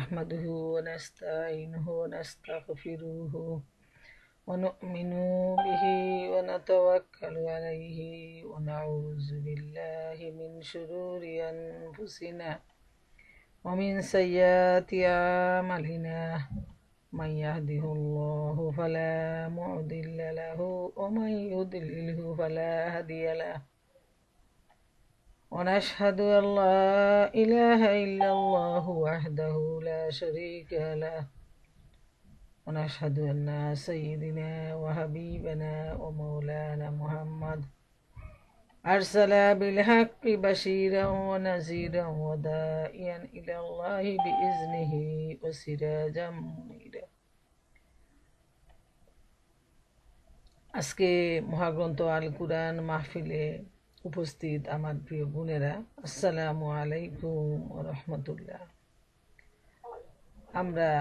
نحمده ونستعينه ونستغفره ونؤمن به ونتوكل عليه ونعوذ بالله من شرور أنفسنا ومن سيئات أعمالنا من يهده الله فلا مضل له ومن يضلله فلا هادي له ونشهد أن لا إله إلا الله وحده لا شريك له ونشهد أن سيدنا وحبيبنا ومولانا محمد أرسل بالحق بشيرا ونذيرا وداعيا إلى الله بإذنه وسراجا منيرا। আজকে মহাগ্রন্থ আল কুরআন মাহফিলে উপস্থিত আমার প্রিয় বোনেরা, আসসালামু আলাইকুম ওয়া রাহমাতুল্লাহ। আমরা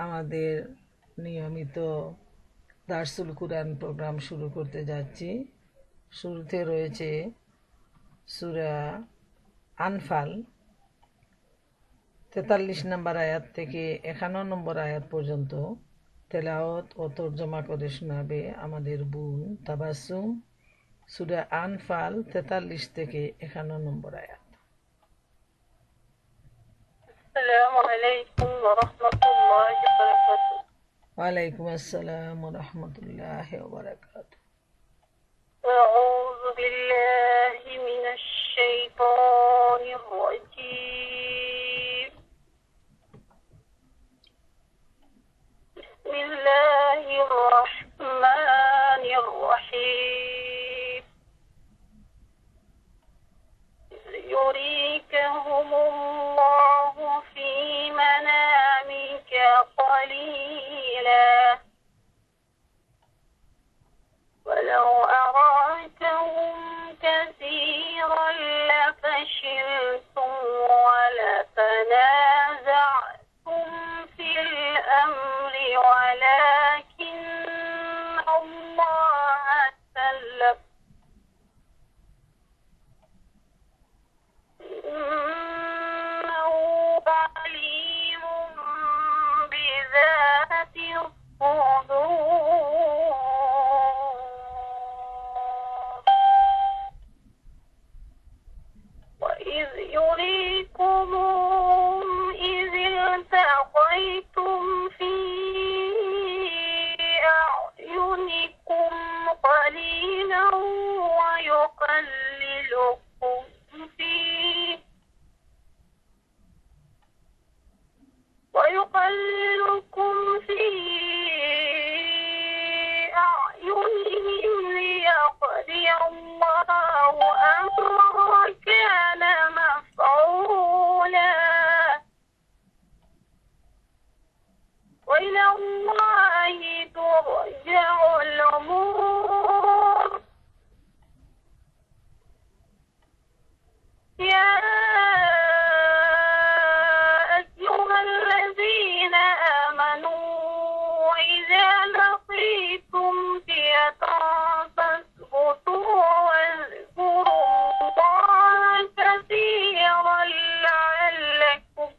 আমাদের নিয়মিত দারসুল কুরআন প্রোগ্রাম শুরু করতে যাচ্ছি। শুরুতে রয়েছে সূরা আনফাল 43 নম্বর আয়াত থেকে 51 নম্বর আয়াত পর্যন্ত তেলাওয়াত ও তরজমা করে শোনাবে আমাদের বোন তাবাসসুম। সূরা আনফাল 43 থেকে 51 নম্বর আয়াত। السلام عليكم ورحمة الله وبركاته. وعليكم السلام ورحمة الله وبركاته. أعوذ بالله من الشيطان الرجيم. بسم الله الرحمن الرحيم. يريكهم الله في منامك قليلا ولو أراكهم كثيرا لفشلتم ولتنازعتم في الأمر ولكن الله سلم إنه عليم بذات الصدور. وإذ يريكمهم إذ التقيتم في أعينكم قليلا ويقللكم في أعينهم ليقضي الله أمرا كان مفعولا وإلى الله ترجع الأمور. يا أيها الذين آمنوا إذا لقيتم فئة فاثبتوا واذكروا الله كثيرا لعلكم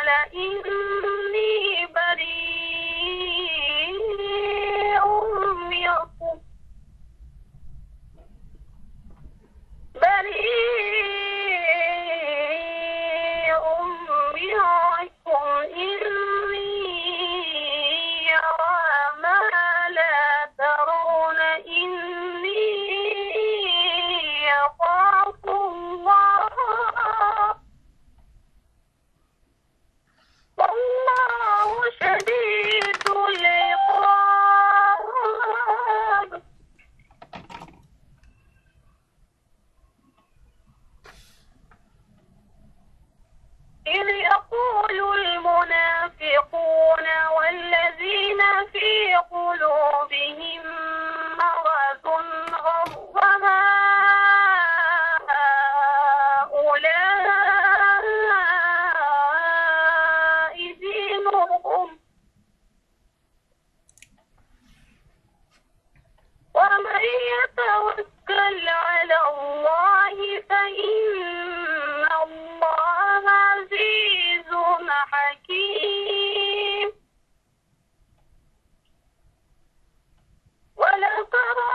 قال إني بريء منكم إني أرى ما لا ترون إني أخاف الله والله شديد العقاب إذ يقول المنافقون والذين في قلوبهم مرض غر هؤلاء دينهم ومن يتوكل على الله فإن الله عزيز حكيم ولو ترى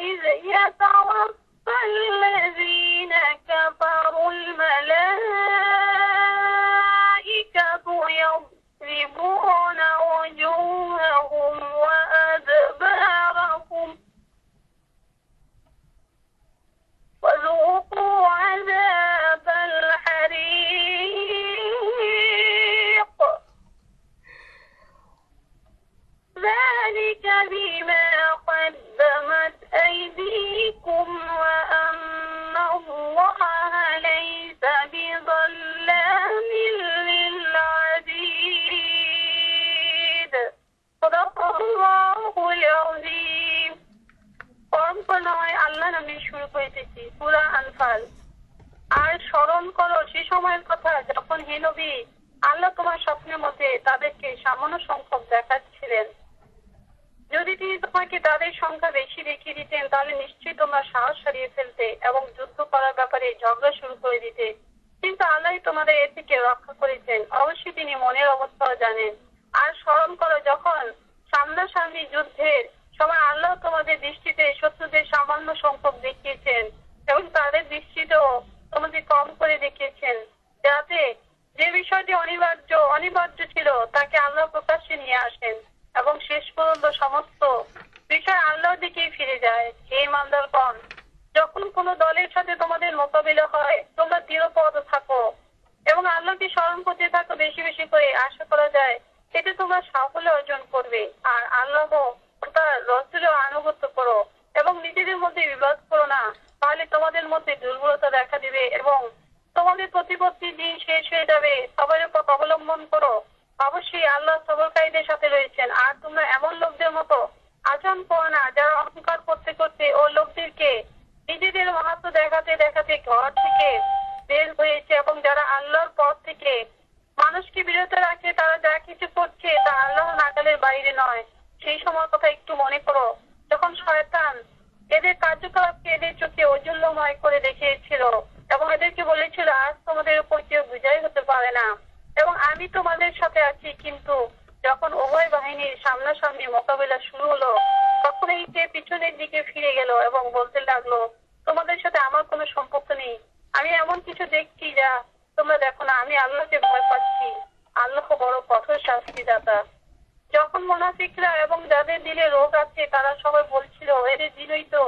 إذ يتوفى الذين كفروا الملائكة يضربون وجوههم وأدبارهم وذوقوا عذاب الحريق ذلك بما قدمت أيديكم وأن الله ليس بظلام للعبيد صدق الله العظيم আল্লাহ নামে শুরু করিতেছি সূরা আনফাল। আর স্মরণ করো সে সময়ের কথা যখন হে নবী আল্লাহ তোমার স্বপ্নের মধ্যে তাদেরকে সামান্য সংখ্যক দেখাচ্ছিলেন। যদি তিনি তোমাকে তাদের সংখ্যা বেশি দেখিয়ে দিতেন তাহলে নিশ্চয়ই তোমরা সাহস হারিয়ে ফেলতে এবং যুদ্ধ করার ব্যাপারে ঝগড়া শুরু করে দিতে, কিন্তু আল্লাহ তোমাদের এ থেকে রক্ষা করেছেন। অবশ্যই তিনি মনের অবস্থাও জানেন। আর স্মরণ করো যখন সামনাসামনি যুদ্ধের সময় আল্লাহ তোমাদের দৃষ্টিতে শত্রুদের সামান্য সংখ্যক দেখিয়েছেন এবং তাদের দৃষ্টিতেও তোমাদের কম করে দেখিয়েছেন, যাতে যে বিষয়টি অনিবার্য ছিল তাকে আল্লাহ প্রকাশ্যে নিয়ে আসেন এবং শেষ পর্যন্ত সমস্ত বিষয় আল্লাহর দিকেই ফিরে যায়। হে ইমানদারগণ, যখন কোনো দলের সাথে তোমাদের মোকাবিলা হয় তোমরা দৃঢ়পদ থাকো এবং আল্লাহকে স্মরণ করতে থাকো বেশি বেশি করে। আশা করা যায় এতে তোমরা সাফল্য অর্জন করবে। আর আল্লাহ তার রাসূলের আনুগত্য করো এবং নিজেদের মধ্যে বিবাদ করো না, তাহলে তোমাদের মধ্যে দুর্বলতা দেখা দিবে এবং তোমাদের প্রতিপত্তি দিন শেষ হয়ে যাবে। সবাই পথ অবলম্বন করো, অবশ্যই আল্লাহ সবরকারীদের সাথে রয়েছেন। আর তোমরা এমন লোকদের মতো আচরণ করো না যারা অহংকার করতে করতে ও লোকদেরকে নিজেদের মাহাত্ম্য দেখাতে দেখাতে ঘর থেকে বের হয়েছে এবং যারা আল্লাহর পথ থেকে মানুষকে বিরত রাখে, তারা যা কিছু করছে তা আল্লাহ নাগালের বাইরে নয়। সেই সময় কথা একটু মনে করো যখন শয়তান এদের কার্যকলাপকে এদের চোখে ঔজ্জ্বল্যময় করে দেখিয়েছিল এবং এদেরকে বলেছিল আজ তোমাদের উপর কেউ বিজয় হতে পারে না এবং আমি তোমাদের সাথে আছি। কিন্তু যখন উভয় বাহিনীর সামনাসামনি মোকাবিলা শুরু হলো তখন এই যে পিছনের দিকে ফিরে গেল এবং বলতে লাগলো তোমাদের সাথে আমার কোনো সম্পর্ক নেই, আমি এমন কিছু দেখছি যা তোমরা দেখো না, আমি আল্লাহকে ভয় পাচ্ছি, আল্লাহ বড় কঠোর শাস্তিদাতা। যখন মুনাফিকরা এবং যাদের দিলে রোগ আছে তারা সবাই বলছিল এদের দিলই তো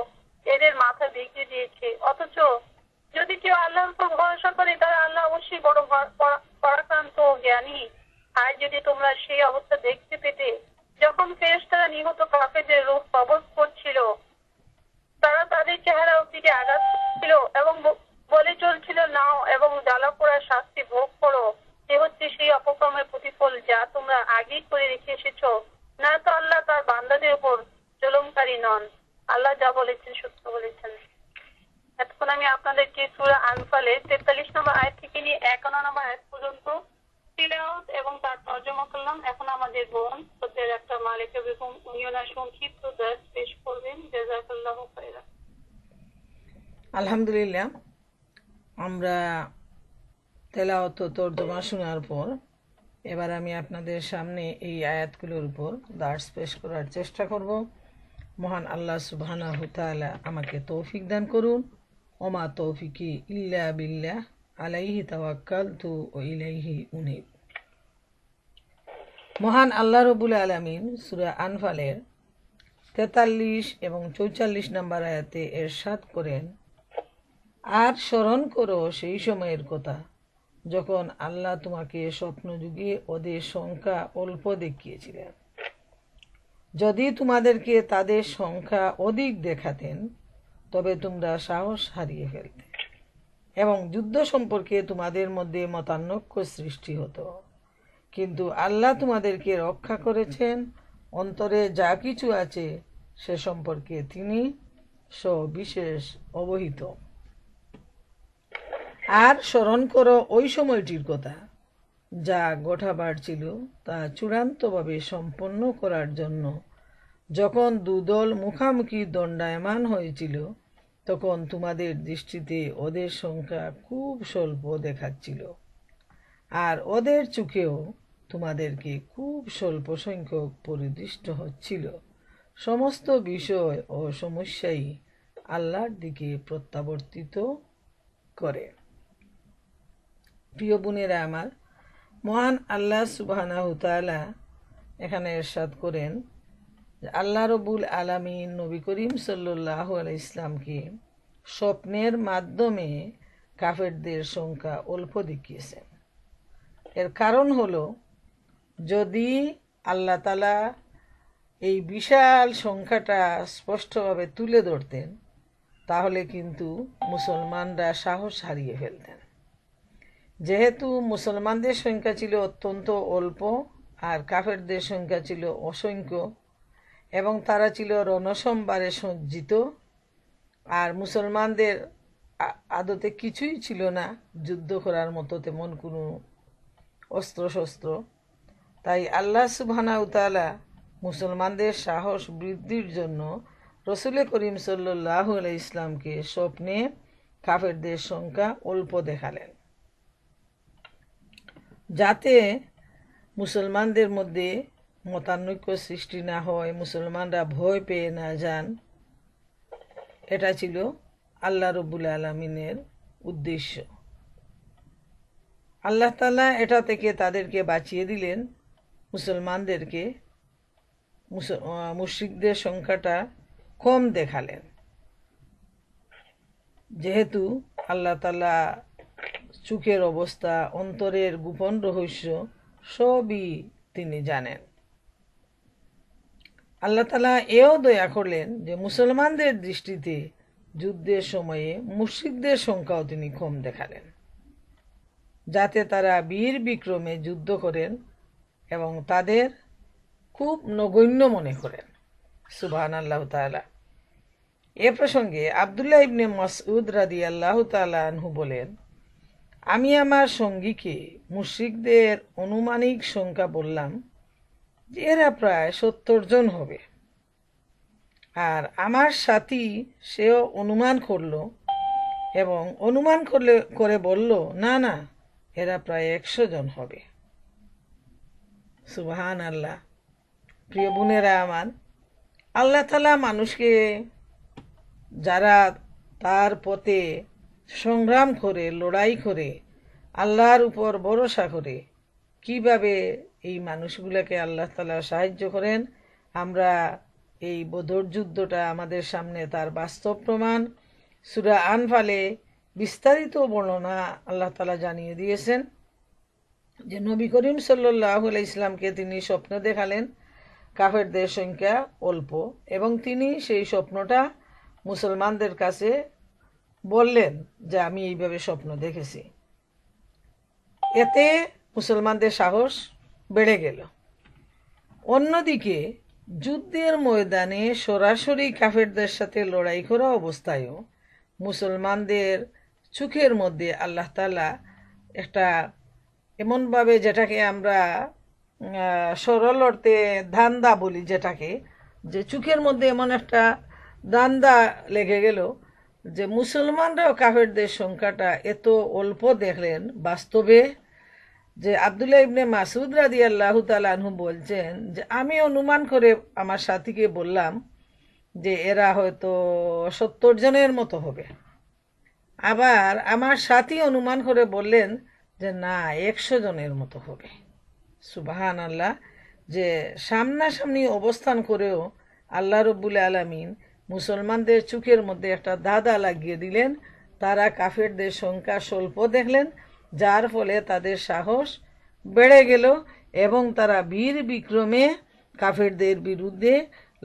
এদের মাথা দেখিয়ে দিয়েছে, অথচ যদি কেউ আল্লাহর উপর ভরসা করে তারা আল্লাহ অবশ্যই বড় পরাক্রান্ত ও জ্ঞানী। আর যদি তোমরা সেই অবস্থা দেখতে পেতে যখন ফেরেশতারা নিহত কাফেরদের রূহ কবজ করছিল, তারা তাদের চেহারার দিকে আঘাত ছিল এবং বলে চলছিল নাও এবং জ্বালা পোড়ার শাস্তি ভোগ করো, এ হচ্ছে সেই অপকর্মের প্রতিফল যা তোমরা আগেই করে রেখে এসেছো। না তো আল্লাহ তার বান্দাদের উপর জুলুমকারী নন। আল্লাহ যা বলেছেন সত্য বলেছেন। এতক্ষণ আমি আপনাদেরকে সূরা আনফালের 43 নম্বর আয়াত থেকে নিয়ে 51 নম্বর আয়াত পর্যন্ত তিলাওয়াত এবং তার তরজমা করলাম। এখন আমাদের বোন সদ্যের একটা মালিকা বেগম উনিও না সংক্ষিপ্ত দর্শ পেশ করবেন। জাযাকাল্লাহু খায়রান। আলহামদুলিল্লাহ, আমরা তেলাওয়াত ও তর্জমা শোনার পর এবার আমি আপনাদের সামনে এই আয়াতগুলোর উপর দার্স পেশ করার চেষ্টা করব। মহান আল্লাহ সুবহানাহু তাআলা আমাকে তৌফিক দান করুন। ওমা তৌফিকি ইল্লা বিল্লাহ, আলাইহি তাওয়াক্কালতু ওয়া ইলাইহি উনীব। মহান আল্লাহ রব্বুল আলামিন সূরা আনফালের 43 এবং 44 নম্বর আয়াতে ইরশাদ করেন, আর স্মরণ করো সেই সময়ের কথা যখন আল্লাহ তোমাকে স্বপ্নযুগে ওদের সংখ্যা অল্প দেখিয়েছিলেন। যদি তোমাদেরকে তাদের সংখ্যা অধিক দেখাতেন তবে তোমরা সাহস হারিয়ে ফেলতে এবং যুদ্ধ সম্পর্কে তোমাদের মধ্যে মতানৈক্য সৃষ্টি হতো। কিন্তু আল্লাহ তোমাদেরকে রক্ষা করেছেন, অন্তরে যা কিছু আছে সে সম্পর্কে তিনি সবিশেষ অবহিত। আর স্মরণ করো ওই সময়টির কথা যা ঘটাবার ছিল তা চূড়ান্তভাবে সম্পন্ন করার জন্য যখন দুদল মুখামুখি দণ্ডায়মান হয়েছিল, তখন তোমাদের দৃষ্টিতে ওদের সংখ্যা খুব স্বল্প দেখাচ্ছিল আর ওদের চোখেও তোমাদেরকে খুব স্বল্প সংখ্যক পরিদৃষ্ট হচ্ছিল। সমস্ত বিষয় ও সমস্যাই আল্লাহর দিকে প্রত্যাবর্তিত করে। প্রিয় বোনেরা আমার, মহান আল্লাহ সুবহানাহু তাআলা এখানে ইরশাদ করেন যে আল্লাহ রব্বুল আলামিন নবী করিম সাল্লাল্লাহু আলাইহি ইসলামকে স্বপ্নের মাধ্যমে কাফেরদের সংখ্যা অল্প দেখিয়েছেন। এর কারণ হলো, যদি আল্লাহ তাআলা এই বিশাল সংখ্যাটা স্পষ্টভাবে তুলে ধরতেন তাহলে কিন্তু মুসলমানরা সাহস হারিয়ে ফেলতেন। যেহেতু মুসলমানদের সংখ্যা ছিল অত্যন্ত অল্প আর কাফেরদের সংখ্যা ছিল অসংখ্য এবং তারা ছিল রণসম্ভারে সজ্জিত, আর মুসলমানদের আদতে কিছুই ছিল না যুদ্ধ করার মতো তেমন কোনো অস্ত্রশস্ত্র। তাই আল্লাহ সুবহানাহু তাআলা মুসলমানদের সাহস বৃদ্ধির জন্য রসুল করিম সাল্লাল্লাহু আলাইহি ইসলামকে স্বপ্নে কাফেরদের সংখ্যা অল্প দেখালেন, যাতে মুসলমানদের মধ্যে মতানৈক্য সৃষ্টি না হয়, মুসলমানরা ভয় পেয়ে না যান। এটা ছিল আল্লাহ রব্বুল আলামিনের উদ্দেশ্য। আল্লাহ তাআলা এটা থেকে তাদেরকে বাঁচিয়ে দিলেন, মুসলমানদেরকে মুশরিকদের সংখ্যাটা কম দেখালেন। যেহেতু আল্লাহ তাআলা চোখের অবস্থা, অন্তরের গোপন রহস্য সবই তিনি জানেন। আল্লাহ তাআলা এও দয়া করলেন যে মুসলমানদের দৃষ্টিতে যুদ্ধের সময়ে মুশরিকদের সংখ্যাও তিনি কম দেখালেন, যাতে তারা বীর বিক্রমে যুদ্ধ করেন এবং তাদের খুব নগণ্য মনে করেন। সুবহানাল্লাহু তাআলা। এ প্রসঙ্গে আব্দুল্লাহ ইবনে মাসউদ রাদিয়াল্লাহু তাআলা আনহু বলেন, আমি আমার সঙ্গীকে মুশরিকদের অনুমানিক সংখ্যা বললাম যে এরা প্রায় 70 জন হবে, আর আমার সাথী সেও অনুমান করলো এবং অনুমান করে বলল, না না, এরা প্রায় 100 জন হবে। সুবহানাল্লাহ। প্রিয় বোনেরা আমার, আল্লাহ তাআলা মানুষকে, যারা তার পথে সংগ্রাম করে, লড়াই করে, আল্লাহর উপর ভরসা করে, কিভাবে এই মানুষগুলোকে আল্লাহ তাআলা সাহায্য করেন, আমরা এই বদর যুদ্ধটা আমাদের সামনে তার বাস্তব প্রমাণ। সূরা আনফালে বিস্তারিত বর্ণনা আল্লাহ তাআলা জানিয়ে দিয়েছেন যে নবী করিম সাল্লাল্লাহু আলাইহি ইসলামকে তিনি স্বপ্ন দেখালেন কাফেরদের সংখ্যা অল্প, এবং তিনি সেই স্বপ্নটা মুসলমানদের কাছে বললেন যে আমি এইভাবে স্বপ্ন দেখেছি। এতে মুসলমানদের সাহস বেড়ে গেল। অন্যদিকে যুদ্ধের ময়দানে সরাসরি কাফেরদের সাথে লড়াই করা অবস্থায়ও মুসলমানদের চোখের মধ্যে আল্লাহ তাআলা একটা এমনভাবে, যেটাকে আমরা সরল অর্থে ধান্দা বলি, যেটাকে যে চোখের মধ্যে এমন একটা ধান্দা লেগে গেল যে মুসলমানরাও কাফেরদের সংখ্যাটা এত অল্প দেখলেন বাস্তবে, যে আব্দুল্লাহ ইবনে মাসুদ রাদিয়াল্লাহু তাআলা আনহু বলছেন যে আমি অনুমান করে আমার সাথীকে বললাম যে এরা হয়তো 70 জনের মতো হবে। আবার আমার সাথী অনুমান করে বললেন যে না, 100 জনের মতো হবে। সুবহানাল্লাহ, যে সামনাসামনি অবস্থান করেও আল্লাহ রব্বুল আলামিন মুসলমানদের চোখের মধ্যে একটা ধাঁধা লাগিয়ে দিলেন। তারা কাফেরদের সংখ্যা স্বল্প দেখলেন, যার ফলে তাদের সাহস বেড়ে গেল এবং তারা বীর বিক্রমে কাফেরদের বিরুদ্ধে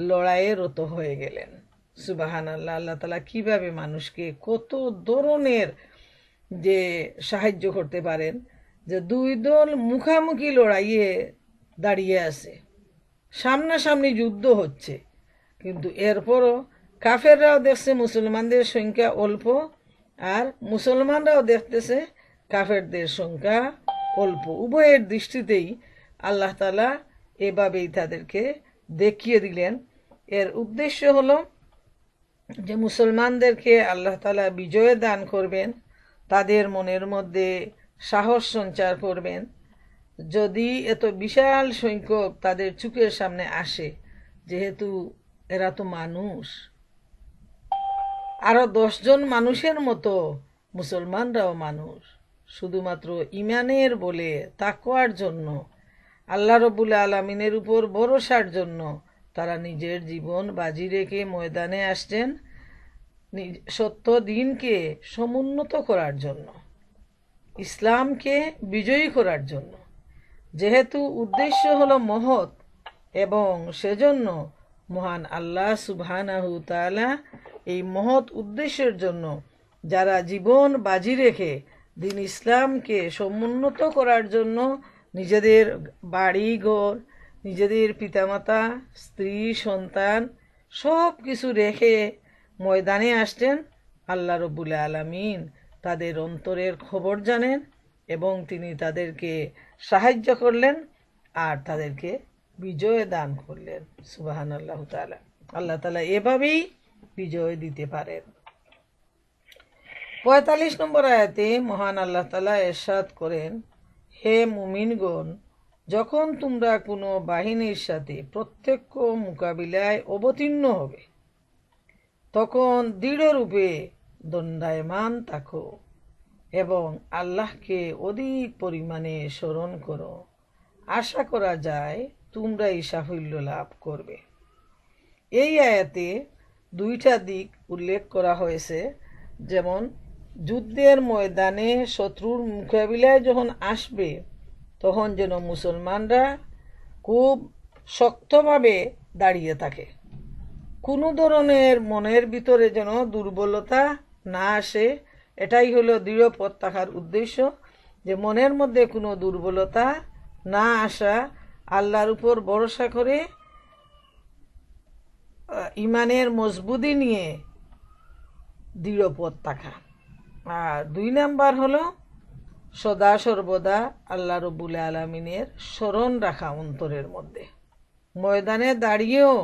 লড়াইয়ে রত হয়ে গেলেন। সুবহানাল্লাহ, আল্লাহ তাআলা কিভাবে মানুষকে কত ধরনের যে সাহায্য করতে পারেন, যে দুই দল মুখামুখি লড়াইয়ে দাঁড়িয়ে আছে, সামনাসামনি যুদ্ধ হচ্ছে, কিন্তু এরপরও কাফেররাও দেখছে মুসলমানদের সংখ্যা অল্প, আর মুসলমানরাও দেখতেছে কাফেরদের সংখ্যা অল্প। উভয়ের দৃষ্টিতেই আল্লাহ তাআলা এভাবেই তাদেরকে দেখিয়ে দিলেন। এর উদ্দেশ্য হলো যে মুসলমানদেরকে আল্লাহ তাআলা বিজয় দান করবেন, তাদের মনের মধ্যে সাহস সঞ্চার করবেন। যদি এত বিশাল সংখ্যক তাদের চোখের সামনে আসে, যেহেতু এরা তো মানুষ, আরো 10 জন মানুষের মতো মুসলমানরাও মানুষ, শুধুমাত্র ইমানের বলে তাকওয়ার জন্য, আল্লাহ রব্বুল আলামিনের উপর ভরসার জন্য তারা নিজের জীবন বাজি রেখে ময়দানে আসছেন সত্য দিনকে সমুন্নত করার জন্য, ইসলামকে বিজয়ী করার জন্য। যেহেতু উদ্দেশ্য হলো মহৎ, এবং সেজন্য মহান আল্লাহ সুবহানাহু তাআলা এই মহৎ উদ্দেশ্যের জন্য যারা জীবন বাজি রেখে দিন ইসলামকে সমুন্নত করার জন্য নিজেদের বাড়ি ঘর, নিজেদের পিতামাতা, স্ত্রী, সন্তান সব কিছু রেখে ময়দানে আসছেন, আল্লাহ রব্বুল আলামিন তাদের অন্তরের খবর জানেন এবং তিনি তাদেরকে সাহায্য করলেন আর তাদেরকে বিজয় দান করলেন। সুবহানাল্লাহু তাআলা, আল্লাহ তাআলা এভাবেই বিজয় দিতে পারেন। 45 নম্বর আয়াতে মহান আল্লাহ তাআলা ইরশাদ করেন, হে মুমিনগণ, যখন তোমরা কোনো বাহিনীর সাথে প্রত্যক্ষ মোকাবিলায় অবতীর্ণ হবে, তখন দৃঢ়রূপে দণ্ডায়মান থাকো এবং আল্লাহকে অধিক পরিমাণে স্মরণ করো। আশা করা যায় তোমরাই সাফল্য লাভ করবে। এই আয়াতে দুইটা দিক উল্লেখ করা হয়েছে, যেমন যুদ্ধের ময়দানে শত্রুর মোকাবিলায় যখন আসবে, তখন যেন মুসলমানরা খুব শক্তভাবে দাঁড়িয়ে থাকে, কোনো ধরনের মনের ভিতরে যেন দুর্বলতা না আসে। এটাই হলো দৃঢ় পথ থাকার উদ্দেশ্য, যে মনের মধ্যে কোনো দুর্বলতা না আসা, আল্লাহর উপর ভরসা করে ইমানের মজবুতি নিয়ে দৃঢ় পথ থাকা। আর 2 নাম্বার হলো সদা সর্বদা আল্লাহ রব্বুল আলামিনের স্মরণ রাখা অন্তরের মধ্যে। ময়দানে দাঁড়িয়েও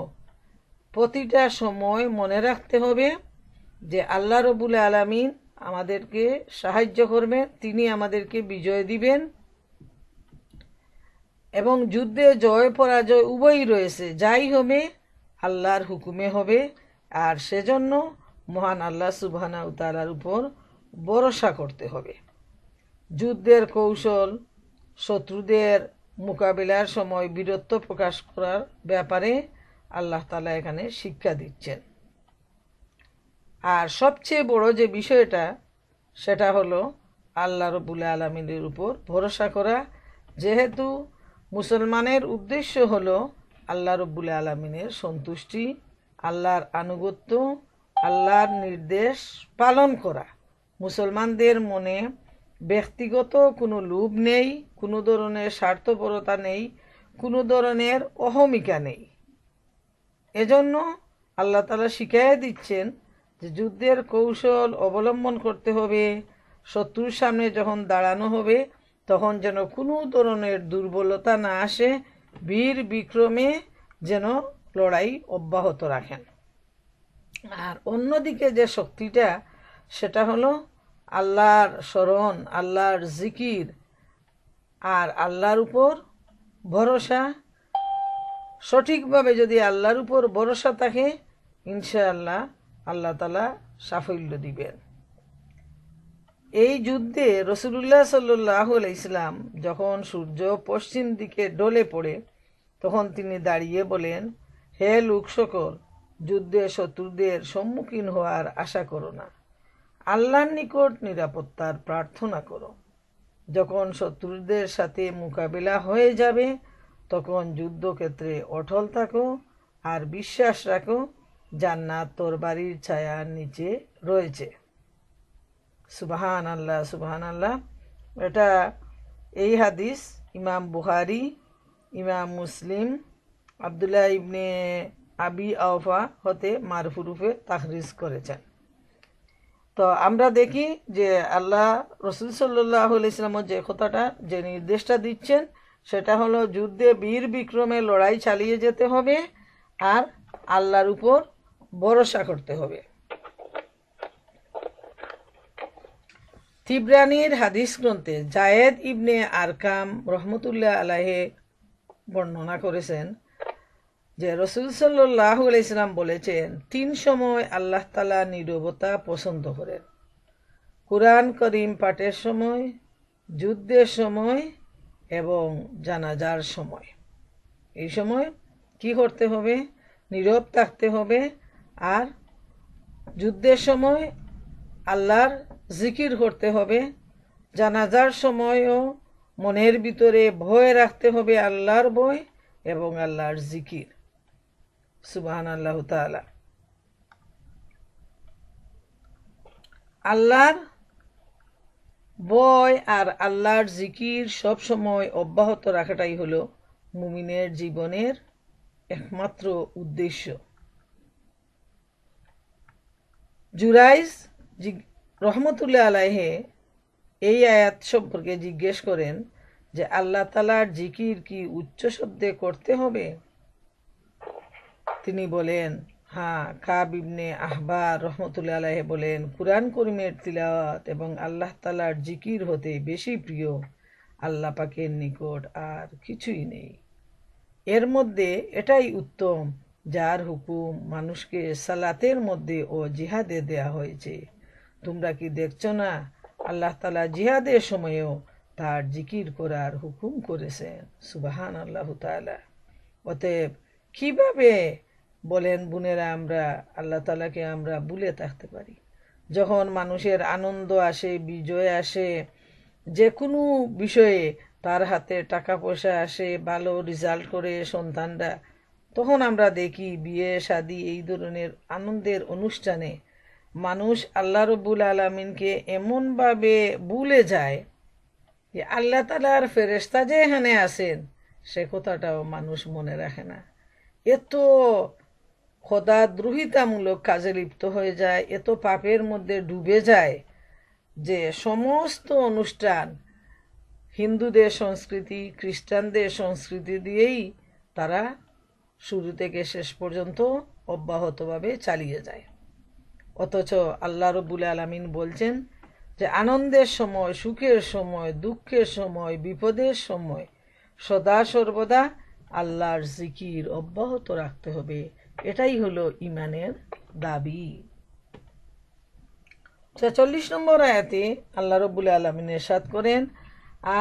প্রতিটা সময় মনে রাখতে হবে যে আল্লাহ রব্বুল আলামিন আমাদেরকে সাহায্য করবেন, তিনি আমাদেরকে বিজয় দিবেন, এবং যুদ্ধে জয় পরাজয় উভয়ই রয়েছে, যাই হবে আল্লাহর হুকুমে হবে। আর সেজন্য মহান আল্লাহ সুবহানাহু তাআলার উপর ভরসা করতে হবে। যুদ্ধের কৌশল, শত্রুদের মোকাবিলার সময় বীরত্ব প্রকাশ করার ব্যাপারে আল্লাহ তাআলা এখানে শিক্ষা দিচ্ছেন। আর সবচেয়ে বড় যে বিষয়টা, সেটা হলো আল্লাহ রব্বুল আলামিনের উপর ভরসা করা। যেহেতু মুসলমানের উদ্দেশ্য হলো আল্লাহ রব্বুল আলামিনের সন্তুষ্টি, আল্লাহর আনুগত্য, আল্লাহর নির্দেশ পালন করা। মুসলমানদের মনে ব্যক্তিগত কোনো লোভ নেই, কোনো ধরনের স্বার্থপরতা নেই, কোনো ধরনের অহমিকা নেই। এজন্য আল্লাহ তাআলা শিখিয়ে দিচ্ছেন যে যুদ্ধের কৌশল অবলম্বন করতে হবে। শত্রুর সামনে যখন দাঁড়ানো হবে, তখন যেন কোনো ধরনের দুর্বলতা না আসে, বীর বিক্রমে যেন লড়াই অব্যাহত রাখেন। আর অন্যদিকে যে শক্তিটা, সেটা হলো আল্লাহর স্মরণ, আল্লাহর জিকির আর আল্লাহর উপর ভরসা। সঠিকভাবে যদি আল্লাহর উপর ভরসা থাকে, ইনশাআল্লাহ আল্লাহ তাআলা সাফল্য দিবেন। এই যুদ্ধে রাসূলুল্লাহ সাল্লাল্লাহু আলাইহি সাল্লাম যখন সূর্য পশ্চিম দিকে ঢলে পড়ে, তখন তিনি দাঁড়িয়ে বলেন, হে লোক সকল, যুদ্ধে শত্রুদের সম্মুখীন হওয়ার আশা করো না, আল্লাহর নিকট নিরাপত্তার প্রার্থনা করো। যখন শত্রুদের সাথে মোকাবিলা হয়ে যাবে, তখন যুদ্ধক্ষেত্রে অটল থাকো আর বিশ্বাস রাখো, জান্নাত তরবারির ছায়ার নিচে রয়েছে। সুবহান আল্লাহ, সুবহান আল্লাহ। এটা এই হাদিস ইমাম বুখারী, ইমাম মুসলিম, আব্দুল্লাহ ইবনে আবি আওফা হতে মারফুরুফে তাখরিজ করেছেন। তো আমরা দেখি যে আল্লাহ রসুল সাল্লাল্লাহু আলাইহি ওয়াসাল্লাম যে কথাটা, যে নির্দেশটা দিচ্ছেন, সেটা হলো যুদ্ধে বীর বিক্রমে লড়াই চালিয়ে যেতে হবে আর আল্লাহর উপর ভরসা করতে হবে। তিবরানির হাদিস গ্রন্থে জায়েদ ইবনে আরকাম রহমতুল্লাহ আলাইহি বর্ণনা করেছেন যে রাসূল সাল্লাল্লাহু আলাইহি সাল্লাম বলেছেন, 3 সময় আল্লাহ তাআলা নীরবতা পছন্দ করেন: কুরআন করিম পাঠের সময়, যুদ্ধের সময় এবং জানাজার সময়। এই সময় কি করতে হবে? নীরব থাকতে হবে। আর যুদ্ধের সময় আল্লাহর জিকির করতে হবে। জানাজার সময়ও মনের ভিতরে ভয় রাখতে হবে, আল্লাহর ভয় এবং আল্লাহর জিকির। সুবহানাল্লাহু তাআলা। আল্লাহর ভয় আর আল্লাহর জিকির সব সময় অব্যাহত রাখাটাই হলো মুমিনের জীবনের একমাত্র উদ্দেশ্য। জুরাইজ রহমতুল্লাহ আলাইহি এই আয়াত সম্পর্কে জিজ্ঞেস করেন যে আল্লাহ তাআলার জিকির কি উচ্চ শব্দে করতে হবে? তিনি বলেন, হ্যাঁ। কাব ইবনে আহবার রহমতুল্লাহ আলাইহি বলেন, কুরআন করিমের তিলাওয়াত এবং আল্লাহ তাআলার জিকির হতে বেশি প্রিয় আল্লাহ পাকের নিকট আর কিছুই নেই। এর মধ্যে এটাই উত্তম যার হুকুম মানুষকে সালাতের মধ্যে ও জিহাদে দেয়া হয়েছে। তোমরা কি দেখছো না, আল্লাহ তাআলা জিহাদের সময়ও তার জিকির করার হুকুম করেছেন। সুবহানাল্লাহু তাআলা। অতএব কিভাবে বলেন বোনেরা আমরা আল্লাহ তাআলাকে আমরা ভুলে থাকতে পারি? যখন মানুষের আনন্দ আসে, বিজয় আসে, যে কোনো বিষয়ে তার হাতে টাকা পয়সা আসে, ভালো রেজাল্ট করে সন্তানরা, তখন আমরা দেখি বিয়ে শাদী এই ধরনের আনন্দের অনুষ্ঠানে মানুষ আল্লাহ রব্বুল আলামিনকে এমনভাবে ভুলে যায় যে আল্লাহ তাআলার ফেরেশতা যে এখানে আছেন সে কথাটাও মানুষ মনে রাখে না। এত খোদাদ্রোহিতামূলক কাজে লিপ্ত হয়ে যায়, এত পাপের মধ্যে ডুবে যায় যে সমস্ত অনুষ্ঠান হিন্দুদের সংস্কৃতি, খ্রিস্টানদের সংস্কৃতি দিয়েই তারা শুরু থেকে শেষ পর্যন্ত অব্যাহতভাবে চালিয়ে যায়। অথচ আল্লাহ রব্বুল আলামিন বলছেন যে আনন্দের সময়, সুখের সময়, দুঃখের সময়, বিপদের সময় সদা সর্বদা আল্লাহর জিকির অব্যাহত রাখতে হবে। এটাই হলো ঈমানের দাবি। ৪৬ নম্বর আয়াতে আল্লাহ রব্বুল আলামিন ইরশাদ করেন,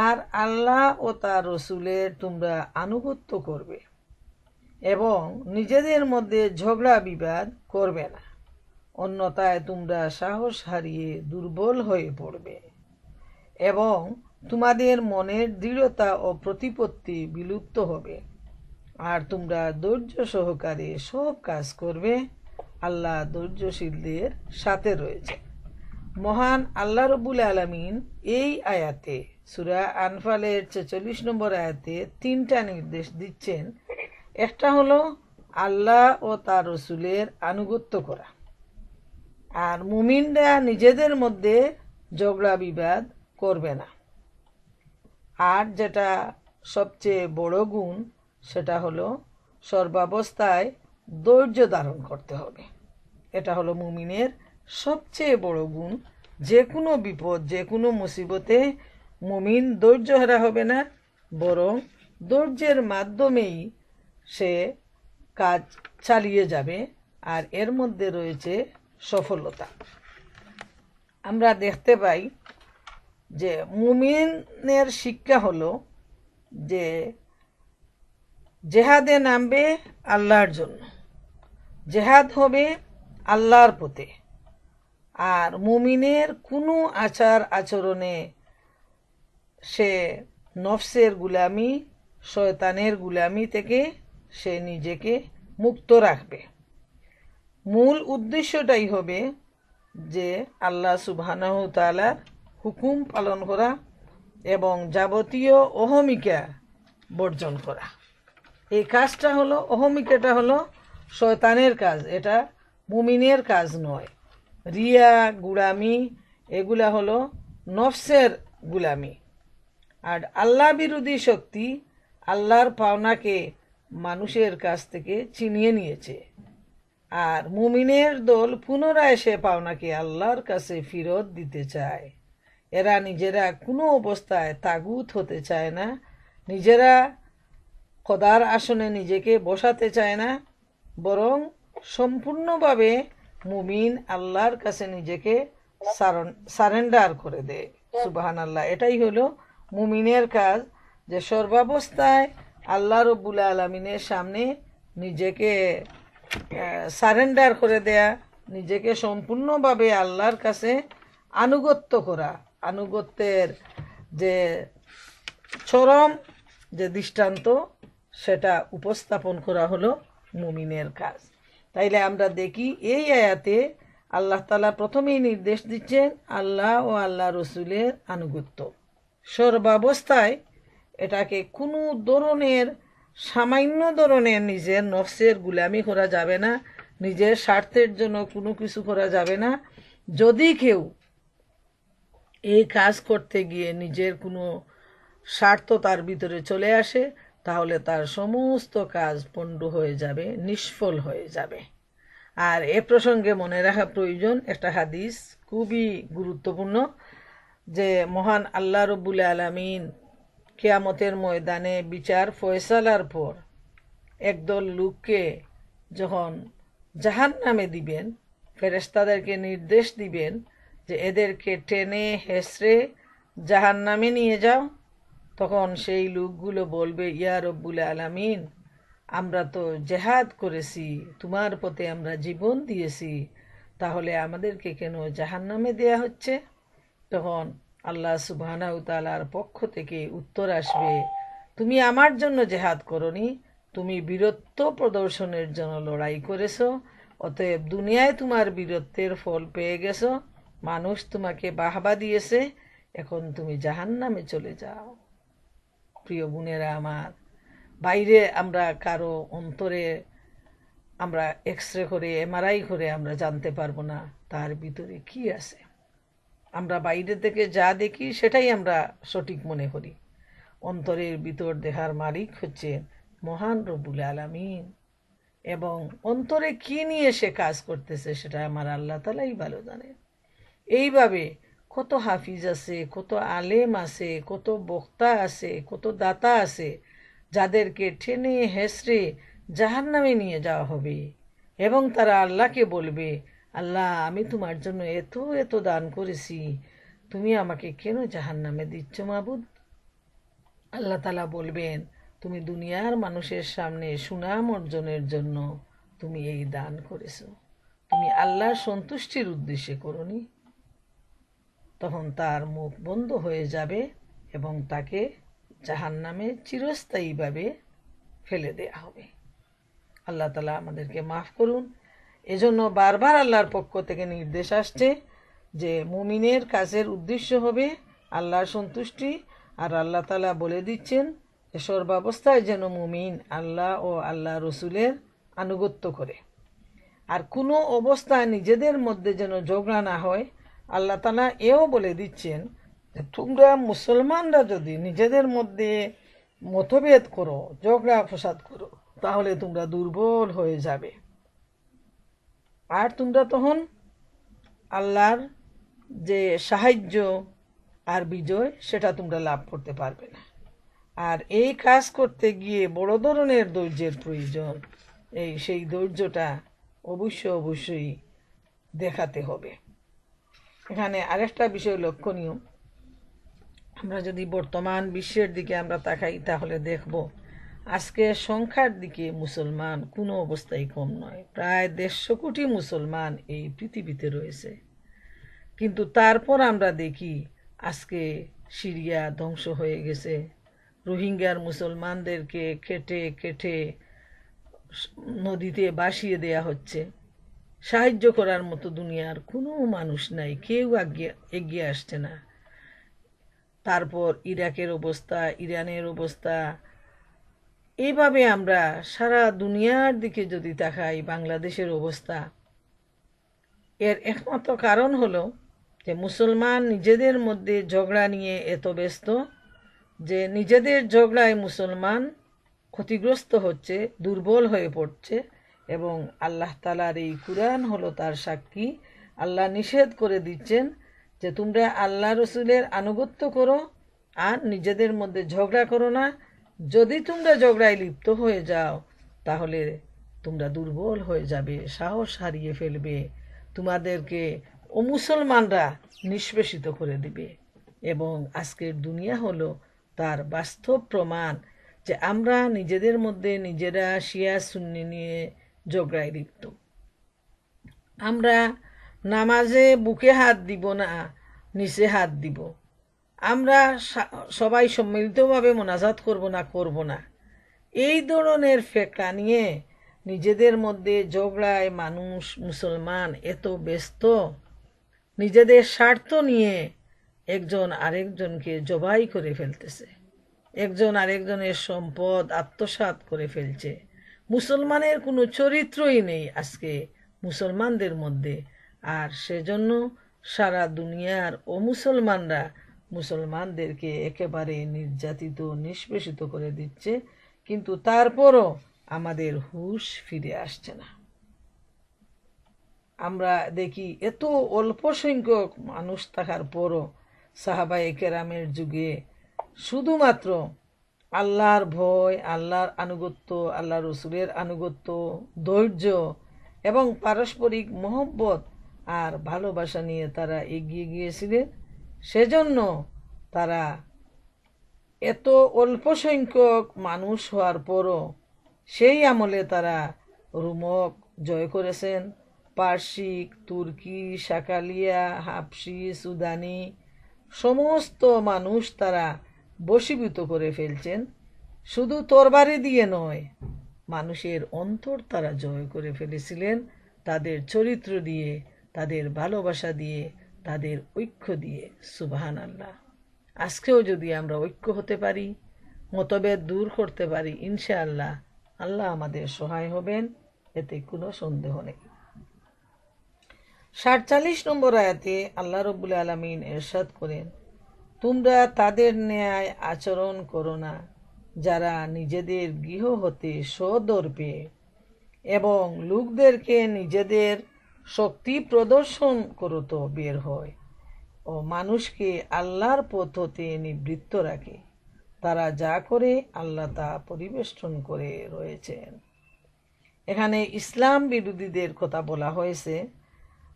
আর আল্লাহ ও তার রাসূলের তোমরা আনুগত্য করবে এবং নিজেদের মধ্যে ঝগড়া বিবাদ করবে না, অন্যথায় তোমরা সাহস হারিয়ে দুর্বল হয়ে পড়বে এবং তোমাদের মনের দৃঢ়তা ও প্রতিপত্তি বিলুপ্ত হবে, আর তোমরা ধৈর্য সহকারে সব কাজ করবে। আল্লাহ ধৈর্যশীলদের সাথে রয়েছে। মহান আল্লাহ রব্বুল আলামিন এই আয়াতে, সূরা আনফালের ৪৬ নম্বর আয়াতে ৩টা নির্দেশ দিচ্ছেন। একটা হলো আল্লাহ ও তার রাসূলের আনুগত্য করা, আর মুমিনরা নিজেদের মধ্যে ঝগড়া বিবাদ করবে না। আর যেটা সবচেয়ে বড় গুণ, সেটা হলো সর্বাবস্থায় ধৈর্য ধারণ করতে হবে। এটা হলো মুমিনের সবচেয়ে বড় গুণ। যে কোনো বিপদ, যে কোনো মুসিবতে মুমিন ধৈর্যহারা হবে না, বরং ধৈর্যের মাধ্যমেই সে কাজ চালিয়ে যাবে, আর এর মধ্যে রয়েছে সফলতা। আমরা দেখতে পাই যে মুমিনের শিক্ষা হলো যে জেহাদে নামবে আল্লাহর জন্য, জেহাদ হবে আল্লাহর পথে। আর মুমিনের কোনো আচার আচরণে সে নফসের গুলামি, শয়তানের গুলামি থেকে সে নিজেকে মুক্ত রাখবে। মূল উদ্দেশ্যটাই হবে যে আল্লাহ সুবহানাহু তাআলার হুকুম পালন করা এবং যাবতীয় অহমিকা বর্জন করা। এই কাজটা হলো, অহমিকাটা হলো শয়তানের কাজ, এটা মুমিনের কাজ নয়। রিয়া, গুলামি এগুলা হলো নফসের গুলামি। আর আল্লাহ বিরোধী শক্তি আল্লাহর পাওনাকে মানুষের কাছ থেকে ছিনিয়ে নিয়েছে, আর মুমিনের দল পুনরায় সে পাওনাকে আল্লাহর কাছে ফেরত দিতে চায়। এরা নিজেরা কোনো অবস্থায় তাগুত হতে চায় না, নিজেরা খোদার আসনে নিজেকে বসাতে চায় না, বরং সম্পূর্ণভাবে মুমিন আল্লাহর কাছে নিজেকে সারেন্ডার করে দেয়। সুবহানাল্লাহ। এটাই হলো মুমিনের কাজ, যে সর্বাবস্থায় আল্লাহ রব্বুল আলামিনের সামনে নিজেকে সারেন্ডার করে দেয়া, নিজেকে সম্পূর্ণভাবে আল্লাহর কাছে আনুগত্য করা। আনুগত্যের যে চরম যে দৃষ্টান্ত, সেটা উপস্থাপন করা হলো মুমিনের কাজ। তাইলে আমরা দেখি এই আয়াতে আল্লাহ তাআলা প্রথমেই নির্দেশ দিচ্ছেন আল্লাহ ও আল্লাহ রসুলের আনুগত্য। সর্বাবস্থায় এটাকে কোনো ধরনের, সামান্য ধরনের নিজের নফসের গুলামি করা যাবে না, নিজের স্বার্থের জন্য কোনো কিছু করা যাবে না। যদি কেউ এই কাজ করতে গিয়ে নিজের কোনো স্বার্থ তার ভিতরে চলে আসে, তাহলে তার সমস্ত কাজ পণ্ড হয়ে যাবে, নিষ্ফল হয়ে যাবে। আর এ প্রসঙ্গে মনে রাখা প্রয়োজন একটা হাদিস, খুবই গুরুত্বপূর্ণ, যে মহান আল্লাহ রব্বুল আলামিন কিয়ামতের ময়দানে বিচার ফয়সালার পর একদল লোককে যখন জাহান্নামে দিবেন, ফেরেশতাদেরকে নির্দেশ দিবেন যে এদেরকে টেনে হেসড়ে জাহান্নামে নিয়ে যাও, তখন সেই লোকগুলো বলবে, ইয়া রব্বুল আলামিন, আমরা তো জেহাদ করেছি, তোমার পথে আমরা জীবন দিয়েছি, তাহলে আমাদেরকে কেন জাহান্নামে দেয়া হচ্ছে? তখন আল্লাহ সুবহানাহু তাআলার পক্ষ থেকে উত্তর আসবে, তুমি আমার জন্য জেহাদ করনি, তুমি বীরত্ব প্রদর্শনের জন্য লড়াই করেছো, অতএব দুনিয়ায় তোমার বীরত্বের ফল পেয়ে গেছো, মানুষ তোমাকে বাহবা দিয়েছে, এখন তুমি জাহান্নামে চলে যাও। প্রিয় বোনেরা আমার, বাইরে আমরা কারো অন্তরে আমরা এক্সরে করে, এমআরআই করে আমরা জানতে পারবো না তার ভিতরে কি আছে। আমরা বাইরে থেকে যা দেখি সেটাই আমরা সঠিক মনে করি। অন্তরের ভিতর দেখার মালিক হচ্ছে মহান রব্বুল আলামিন, এবং অন্তরে কি নিয়ে সে কাজ করতেছে সেটা আমার আল্লাহ তাআলাই ভালো জানে। এইভাবে কত হাফিজ আছে, কত আলেম আছে, কত বক্তা আছে, কত দাতা আছে, যাদেরকে টেনে হেসড়ে জাহান্নামে নিয়ে যাওয়া হবে, এবং তারা আল্লাহকে বলবে, আল্লাহ, আমি তোমার জন্য এত এত দান করেছি, তুমি আমাকে কেন জাহান্নামে দিচ্ছ মাবুদ? আল্লাহ তাআলা বলবেন, তুমি দুনিয়ার মানুষের সামনে সুনাম অর্জনের জন্য তুমি এই দান করেছো, তুমি আল্লাহর সন্তুষ্টির উদ্দেশ্যে করনি। তখন তার মুখ বন্ধ হয়ে যাবে এবং তাকে জাহান্নামে চিরস্থায়ীভাবে ফেলে দেয়া হবে। আল্লাহ তাআলা আমাদেরকে মাফ করুন। এজন্য বারবার আল্লাহর পক্ষ থেকে নির্দেশ আসছে যে মুমিনের কাজের উদ্দেশ্য হবে আল্লাহর সন্তুষ্টি। আর আল্লাহ তাআলা বলে দিচ্ছেন যে সর্বাবস্থায় যেন মুমিন আল্লাহ ও আল্লাহ রসুলের আনুগত্য করে, আর কোনো অবস্থায় নিজেদের মধ্যে যেন ঝগড়া না হয়। আল্লাহ তাআলা এও বলে দিচ্ছেন যে তোমরা মুসলমানরা যদি নিজেদের মধ্যে মতভেদ করো, ঝগড়া ফসাদ করো, তাহলে তোমরা দুর্বল হয়ে যাবে। আর তোমরা তখন আল্লাহর যে সাহায্য আর বিজয় সেটা তোমরা লাভ করতে পারবে না। আর এই কাজ করতে গিয়ে বড় ধরনের ধৈর্যের প্রয়োজন। সেই ধৈর্যটা অবশ্যই দেখাতে হবে। এখানে আরেকটা বিষয় লক্ষণীয়, আমরা যদি বর্তমান বিশ্বের দিকে আমরা তাকাই তাহলে দেখব আজকে সংখ্যার দিকে মুসলমান কোনো অবস্থায় কম নয়। প্রায় 150 কোটি মুসলমান এই পৃথিবীতে রয়েছে, কিন্তু তারপর আমরা দেখি আজকে সিরিয়া ধ্বংস হয়ে গেছে, রোহিঙ্গার মুসলমানদেরকে কেটে কেটে নদীতে ভাসিয়ে দেয়া হচ্ছে। সাহায্য করার মতো দুনিয়ার কোনো মানুষ নাই, কেউ এগিয়ে আসছে না। তারপর ইরাকের অবস্থা, ইরানের অবস্থা, এইভাবে আমরা সারা দুনিয়ার দিকে যদি তাকাই, বাংলাদেশের অবস্থা, এর একমাত্র কারণ হলো যে মুসলমান নিজেদের মধ্যে ঝগড়া নিয়ে এত ব্যস্ত যে নিজেদের ঝগড়ায় মুসলমান ক্ষতিগ্রস্ত হচ্ছে, দুর্বল হয়ে পড়ছে। এবং আল্লাহ তাআলার এই কুরআন হলো তার সাক্ষী। আল্লাহ নিষেধ করে দিচ্ছেন যে তোমরা আল্লাহ রসুলের আনুগত্য করো আর নিজেদের মধ্যে ঝগড়া করো না। যদি তোমরা ঝগড়ায় লিপ্ত হয়ে যাও তাহলে তোমরা দুর্বল হয়ে যাবে, সাহস হারিয়ে ফেলবে, তোমাদেরকে অমুসলমানরা নিষ্পেষিত করে দিবে। এবং আজকের দুনিয়া হলো তার বাস্তব প্রমাণ যে আমরা নিজেদের মধ্যে নিজেরা শিয়া সুন্নি নিয়ে ঝগড়ায় লিপ্ত। আমরা নামাজে বুকে হাত দিব না, নিচে হাত দিব। আমরা সবাই সম্মিলিতভাবে মোনাজাত করব না। এই ধরনের ফেকরা নিয়ে নিজেদের মধ্যে ঝগড়ায় মানুষ, মুসলমান এত ব্যস্ত, নিজেদের স্বার্থ নিয়ে একজন আরেকজনকে জবাই করে ফেলতেছে, একজন আরেকজনের সম্পদ আত্মসাৎ করে ফেলছে। মুসলমানের কোনো চরিত্রই নেই আজকে মুসলমানদের মধ্যে। আর সেজন্য সারা দুনিয়ার অমুসলমানরা মুসলমানদেরকে একেবারে নির্যাতিত, নিষ্পেষিত করে দিচ্ছে, কিন্তু তারপরও আমাদের হুঁশ ফিরে আসছে না। আমরা দেখি এত অল্প সংখ্যক মানুষ থাকার পরও সাহাবায়ে কেরামের যুগে শুধুমাত্র আল্লাহর ভয়, আল্লাহর আনুগত্য, আল্লাহ রসুলের আনুগত্য, ধৈর্য এবং পারস্পরিক মহব্বত আর ভালোবাসা নিয়ে তারা এগিয়ে গিয়েছিলেন। সেজন্য তারা এত অল্প সংখ্যক মানুষ হওয়ার পরও সেই আমলে তারা রোমক জয় করেছেন, পার্সিক, তুর্কি, শাকালিয়া, হাবশি, সুদানি সমস্ত মানুষ তারা বশীভূত করে ফেলছেন। শুধু তরবারি দিয়ে নয়, মানুষের অন্তর তারা জয় করে ফেলেছিলেন তাদের চরিত্র দিয়ে, তাদের ভালোবাসা দিয়ে, তাদের ঐক্য দিয়ে। সুবহানাল্লাহ। আজকেও যদি আমরা ঐক্য হতে পারি, মতভেদ দূর করতে পারি, ইনশাআল্লাহ আল্লাহ আমাদের সহায় হবেন, এতে কোনো সন্দেহ নেই। 47 নম্বর আয়াতে আল্লাহ রাব্বুল আলামিন ইরশাদ করেন, তোমরা তাদের ন্যায় আচরণ করো না যারা নিজেদের গৃহ হতে সদর্পে এবং লোকদেরকে নিজেদের শক্তি প্রদর্শন করতে বের হয় ও মানুষকে আল্লাহর পথ হতে নিবৃত্ত রাখে। তারা যা করে আল্লাহ তা পরিবেষ্টন করে রয়েছেন। এখানে ইসলাম বিরোধীদের কথা বলা হয়েছে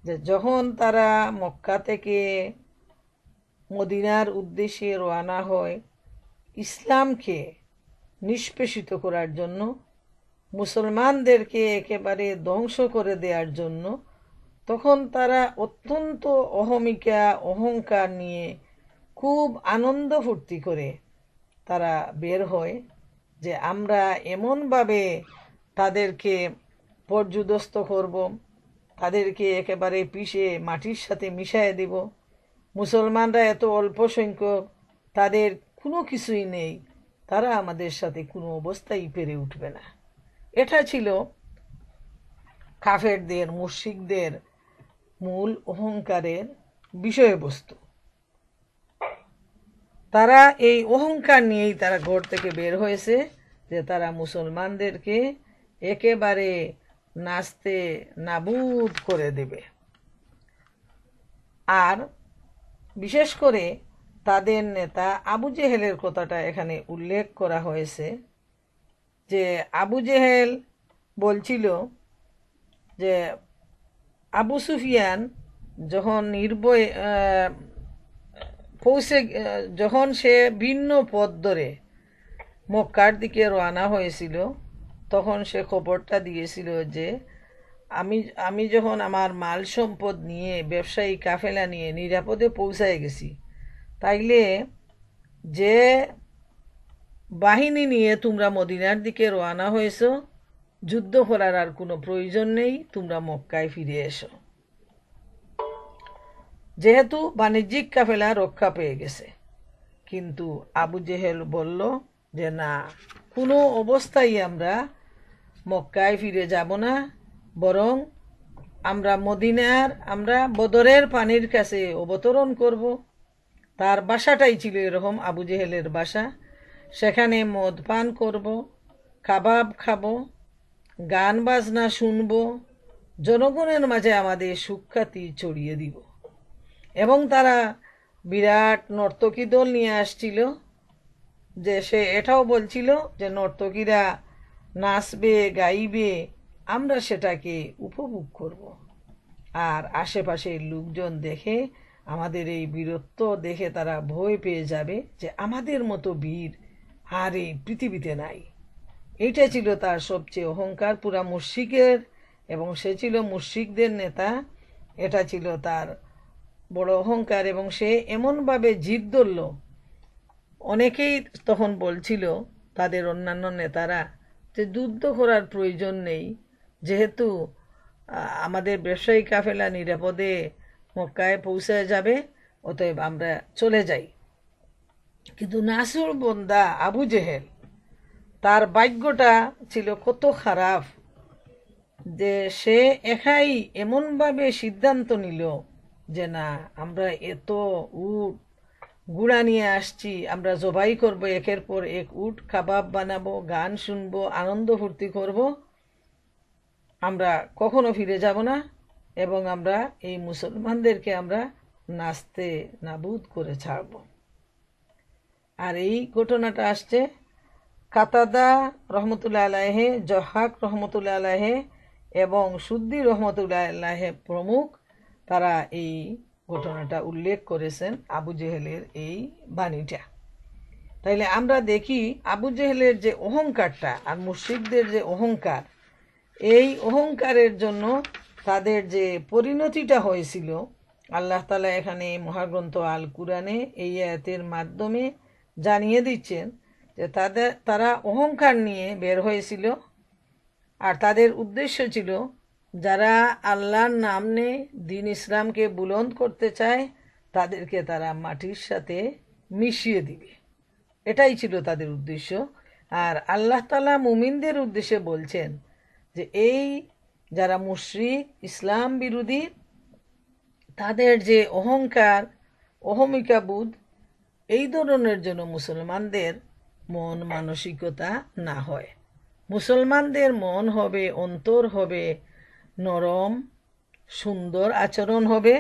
যে যখন তারা মক্কা থেকে মদিনার উদ্দেশ্যে রওনা হয় ইসলামকে নিষ্পেষিত করার জন্য, মুসলমানদেরকে একেবারে ধ্বংস করে দেওয়ার জন্য, তখন তারা অত্যন্ত অহমিকা, অহংকার নিয়ে খুব আনন্দ ফুর্তি করে তারা বের হয় যে আমরা এমনভাবে তাদেরকে পর্যুদস্ত করব, তাদেরকে একেবারে পিষে মাটির সাথে মিশিয়ে দেব। মুসলমানরা এত অল্প সংখ্যক, তাদের কোনো কিছুই নেই, তারা আমাদের সাথে কোনো অবস্থায় পেরে উঠবে না। এটা ছিল কাফেরদের, মুশরিকদের মূল অহংকারের বিষয়বস্তু। তারা এই অহংকার নিয়েই তারা ঘর থেকে বের হয়েছে যে তারা মুসলমানদেরকে একেবারে নাস্তে নাবুদ করে দেবে। আর বিশেষ করে তাদের নেতা আবু জেহেলের কথাটা এখানে উল্লেখ করা হয়েছে, যে আবু জেহেল বলছিল যে আবু সুফিয়ান যখন নির্ভয় যখন সে ভিন্ন পথ ধরে মক্কার দিকে রওনা হয়েছিল, তখন সে খবরটা দিয়েছিল যে আমি যখন আমার মাল সম্পদ নিয়ে ব্যবসায়ী কাফেলা নিয়ে নিরাপদে পৌঁছায় গেছি, তাইলে যে বাহিনী নিয়ে তোমরা মদিনার দিকে রওনা হয়েছ, যুদ্ধ করার আর কোনো প্রয়োজন নেই, তোমরা মক্কায় ফিরে এসো। যেহেতু বাণিজ্যিক কাফেলা রক্ষা পেয়ে গেছে। কিন্তু আবু জেহেল বলল যে না, কোনো অবস্থায় আমরা মক্কায় ফিরে যাব না, বরং আমরা বদরের পানির কাছে অবতরণ করব। তার বাসাটাই ছিল এরকম, আবু জেহেলের বাসা। সেখানে মদ পান করব, কাবাব খাবো, গান বাজনা শুনবো, জনগণের মাঝে আমাদের সুখ্যাতি ছড়িয়ে দিব। এবং তারা বিরাট নর্তকী দল নিয়ে আসছিল, যে সে এটাও বলছিল যে নর্তকীরা নাচবে গাইবে, আমরা সেটাকে উপভোগ করব। আর আশেপাশের লোকজন দেখে, আমাদের এই বীরত্ব দেখে তারা ভয় পেয়ে যাবে যে আমাদের মতো বীর আর এই পৃথিবীতে নাই। এইটা ছিল তার সবচেয়ে অহংকার পুরা মুশরিকের, এবং সে ছিল মুশরিকদের নেতা। এটা ছিল তার বড় অহংকার, এবং সে এমনভাবে জিদ ধরল। অনেকেই তখন বলছিল, তাদের অন্যান্য নেতারা, যে যুদ্ধ করার প্রয়োজন নেই, যেহেতু আমাদের ব্যবসায়ী কাফেলা নিরাপদে মক্কায় পৌঁছায় যাবে, অতএব আমরা চলে যাই। কিন্তু নাসুর বন্দা আবু জেহেল, তার ভাগ্যটা ছিল কত খারাপ যে সে একাই এমনভাবে সিদ্ধান্ত নিল যে না, আমরা এত উট গুড়া নিয়ে আসছি, আমরা জবাই করব একের পর এক উট, কাবাব বানাবো, গান শুনবো, আনন্দ ফুর্তি করব, আমরা কখনো ফিরে যাব না, এবং আমরা এই মুসলমানদেরকে আমরা নাচতে নাবুদ করে ছাড়ব। আর এই ঘটনাটা আসছে কাতাদা রহমতুল্লাহ আলাইহে, জহাক রহমতুল্লাহ আলাইহে এবং সুদ্দি রহমতুল্লাহ আলাইহে প্রমুখ, তারা এই ঘটনাটা উল্লেখ করেছেন, আবু জেহেলের এই বাণীটা। তাইলে আমরা দেখি আবু জেহেলের যে অহংকারটা আর মুশরিকদের যে অহংকার, এই অহংকারের জন্য তাদের যে পরিণতিটা হয়েছিল, আল্লাহ তাআলা এখানে মহাগ্রন্থ আল কুরআনে এই আয়াতের মাধ্যমে জানিয়ে দিচ্ছেন যে তারা অহংকার নিয়ে বের হয়েছিল। আর তাদের উদ্দেশ্য ছিল, যারা আল্লাহর নাম নিয়ে দ্বীন ইসলামকে বুলন্দ করতে চায়, তাদেরকে তারা মাটির সাথে মিশিয়ে দিবে। এটাই ছিল তাদের উদ্দেশ্য। আর আল্লাহ তাআলা মুমিনদের উদ্দেশ্যে বলছেন যে এই যারা মুশরিক, ইসলাম বিরোধী, তাদের যে অহংকার, অহমিকাবোধ, এই ধরনের জন্য মুসলমানদের মন মানসিকতা না হয়। মুসলমানদের মন হবে, অন্তর হবে নরম, সুন্দর আচরণ হবে,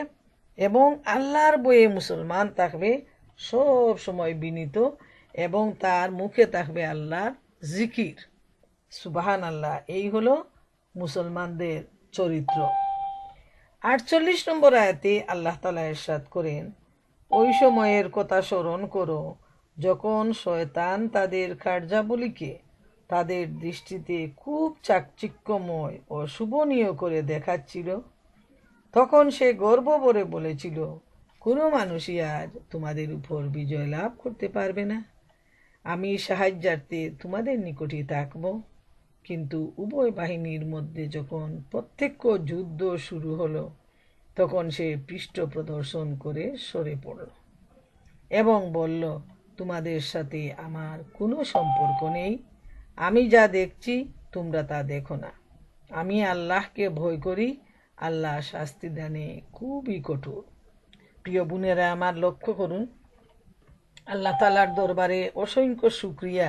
এবং আল্লাহর বয়ে মুসলমান থাকবে সব সময় বিনীত, এবং তার মুখে থাকবে আল্লাহর জিকির, সুবহান আল্লাহ। এই হলো মুসলমানদের চরিত্র। 48 নম্বর আয়াতে আল্লাহ তাআলা ইরশাদ করেন, ওই সময়ের কথা স্মরণ করো যখন শয়তান তাদের কার্যাবলীকে তাদের দৃষ্টিতে খুব চাকচিক্যময় ও শুভনীয় করে দেখাচ্ছিল। তখন সে গর্ব ভরে বলেছিল, কোনো মানুষই আজ তোমাদের উপর বিজয় লাভ করতে পারবে না। আমি সাহায্যার্থে তোমাদের নিকটই থাকব। কিন্তু উভয় বাহিনীর মধ্যে যখন প্রত্যক্ষ যুদ্ধ শুরু হলো, তখন সে পৃষ্ঠ প্রদর্শন করে সরে পড়ল এবং বলল, তোমাদের সাথে আমার কোনো সম্পর্ক নেই। আমি যা দেখছি তোমরা তা দেখো না। আমি আল্লাহকে ভয় করি, আল্লাহ শাস্তি দানে খুবই কঠোর। প্রিয় বোনেরা আমার, লক্ষ্য করুন, আল্লাহ তাআলার দরবারে অসংখ্য শুকরিয়া,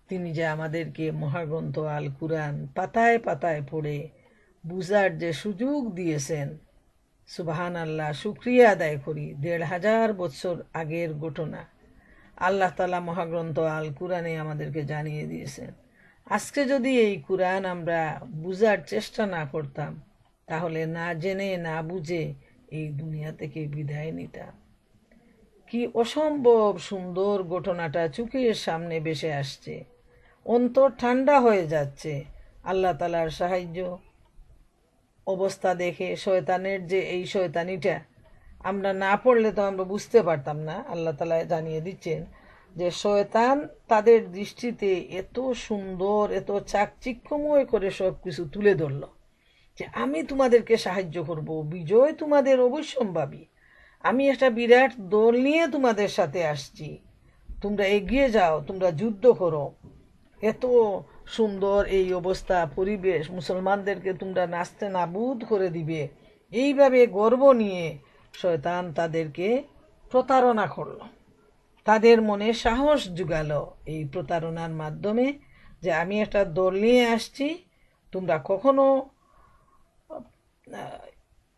তিনি যে আমাদেরকে মহাগ্রন্থ আল কুরআন পাতায় পাতায় পড়ে বুঝার যে সুযোগ দিয়েছেন, সুবহানাল্লাহ, শুকরিয়া আদায় করি। ১৫০০ বছর আগের ঘটনা আল্লাহ তাআলা মহাগ্রন্থ আল কুরআনে আমাদেরকে জানিয়ে দিয়েছেন। আজকে যদি এই কুরআন আমরা বুঝার চেষ্টা না করতাম, তাহলে না জেনে না বুঝে এই দুনিয়া থেকে বিদায় নিতাম। কি অসম্ভব সুন্দর ঘটনাটা চোখের সামনে ভেসে আসছে, অন্তর ঠান্ডা হয়ে যাচ্ছে। আল্লাহ তাআলার সাহায্য অবস্থা দেখে শয়তানের যে এই শয়তানিটা আমরা না পড়লে তো আমরা বুঝতে পারতাম না। আল্লাহ তাআলা জানিয়ে দিচ্ছেন যে শয়তান তাদের দৃষ্টিতে এত সুন্দর, এত চাকচিক্যময় করে সব কিছু তুলে ধরল যে আমি তোমাদেরকে সাহায্য করব, বিজয় তোমাদের অবশ্যম্ভাবী, আমি একটা বিরাট দল নিয়ে তোমাদের সাথে আসছি, তোমরা এগিয়ে যাও, তোমরা যুদ্ধ করো। এত সুন্দর এই অবস্থা, পরিবেশ, মুসলমানদেরকে তোমরা নাস্তে নাবুদ করে দিবে, এইভাবে গর্ব নিয়ে শয়তান তাদেরকে প্রতারণা করলো, তাদের মনে সাহস জুগালো এই প্রতারণার মাধ্যমে যে আমি একটা দল নিয়ে আসছি,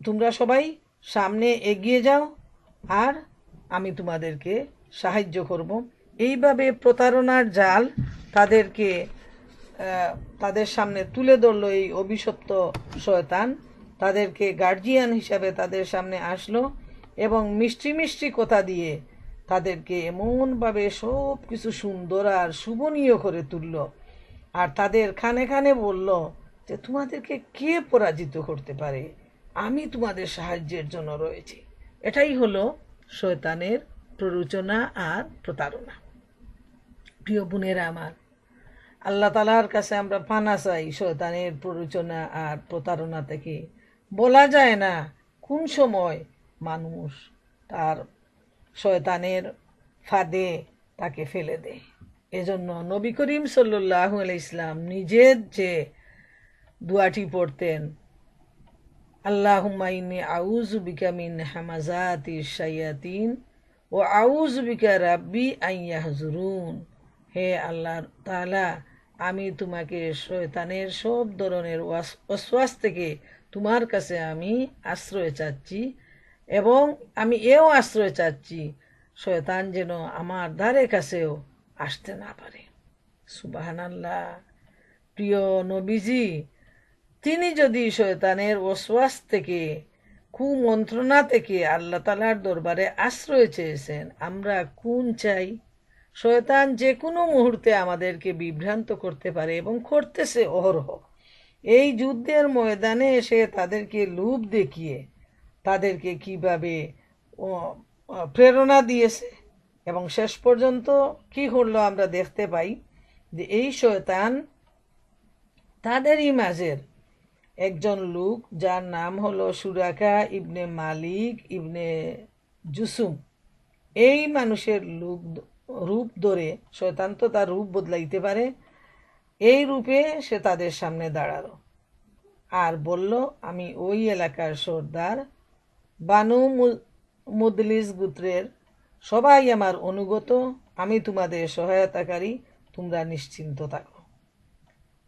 তোমরা সবাই সামনে এগিয়ে যাও আর আমি তোমাদেরকে সাহায্য করব। এইভাবে প্রতারণার জাল তাদের সামনে তুলে ধরল এই অভিশপ্ত শয়তান। তাদেরকে গার্জিয়ান হিসাবে তাদের সামনে আসলো এবং মিষ্টি মিষ্টি কথা দিয়ে তাদেরকে এমনভাবে সব কিছু সুন্দর আর শুভনীয় করে তুলল, আর তাদের কানে কানে বলল যে তোমাদেরকে কে পরাজিত করতে পারে, আমি তোমাদের সাহায্যের জন্য রয়েছি। এটাই হলো শয়তানের প্ররোচনা আর প্রতারণা। প্রিয় বোনেরা আমার, আল্লাহ তাআলার কাছে আমরা পানা চাই শয়তানের প্ররোচনা আর প্রতারণা থেকে। বলা যায় না কোন সময় মানুষ তার শয়তানের ফাঁদে তাকে ফেলে দেয়। এজন্য নবী করিম সাল্লাল্লাহু আলাইহি ইসলাম নিজের যে দোয়াটি পড়তেন, আল্লাহুম্মা ইন্নী আউযু বিকা মিন হামাযাতিশ শায়াতিন ওয়া আউযু বিকা রাব্বি আন ইয়াহজুরুন। হে আল্লাহ তাআলা, আমি তোমাকে শয়তানের সব ধরনের ওয়াসওয়াস থেকে তোমার কাছে আমি আশ্রয় চাচ্ছি, এবং আমি এও আশ্রয় চাচ্ছি শয়তান যেন আমার ধারে কাছেও আসতে না পারে। সুবহানাল্লাহ। প্রিয় নবীজি তিনি যদি শয়তানের ওয়াসওয়াস থেকে, কুমন্ত্রণা থেকে আল্লাহ তাআলার দরবারে আশ্রয় চেয়েছেন, আমরা কোন চাই? শয়তান যে কোনো মুহূর্তে আমাদেরকে বিভ্রান্ত করতে পারে এবং করতেছে অহরহ। এই যুদ্ধের ময়দানে এসে তাদেরকে লোভ দেখিয়ে তাদেরকে কিভাবে প্রেরণা দিয়েছে এবং শেষ পর্যন্ত কি হলো আমরা দেখতে পাই যে এই শয়তান তাদেরই মাঝের একজন লোক যার নাম হলো সুরাকা ইবনে মালিক ইবনে জুসুম, এই মানুষের রূপ ধরে, শয়তান তো তার রূপ বদলাইতে পারে, এই রূপে সে তাদের সামনে দাঁড়ালো আর বলল, আমি ওই এলাকার সর্দার, বানু মুদলিস গোত্রের সবাই আমার অনুগত, আমি তোমাদের সহায়তাকারী, তোমরা নিশ্চিন্ত থাকো।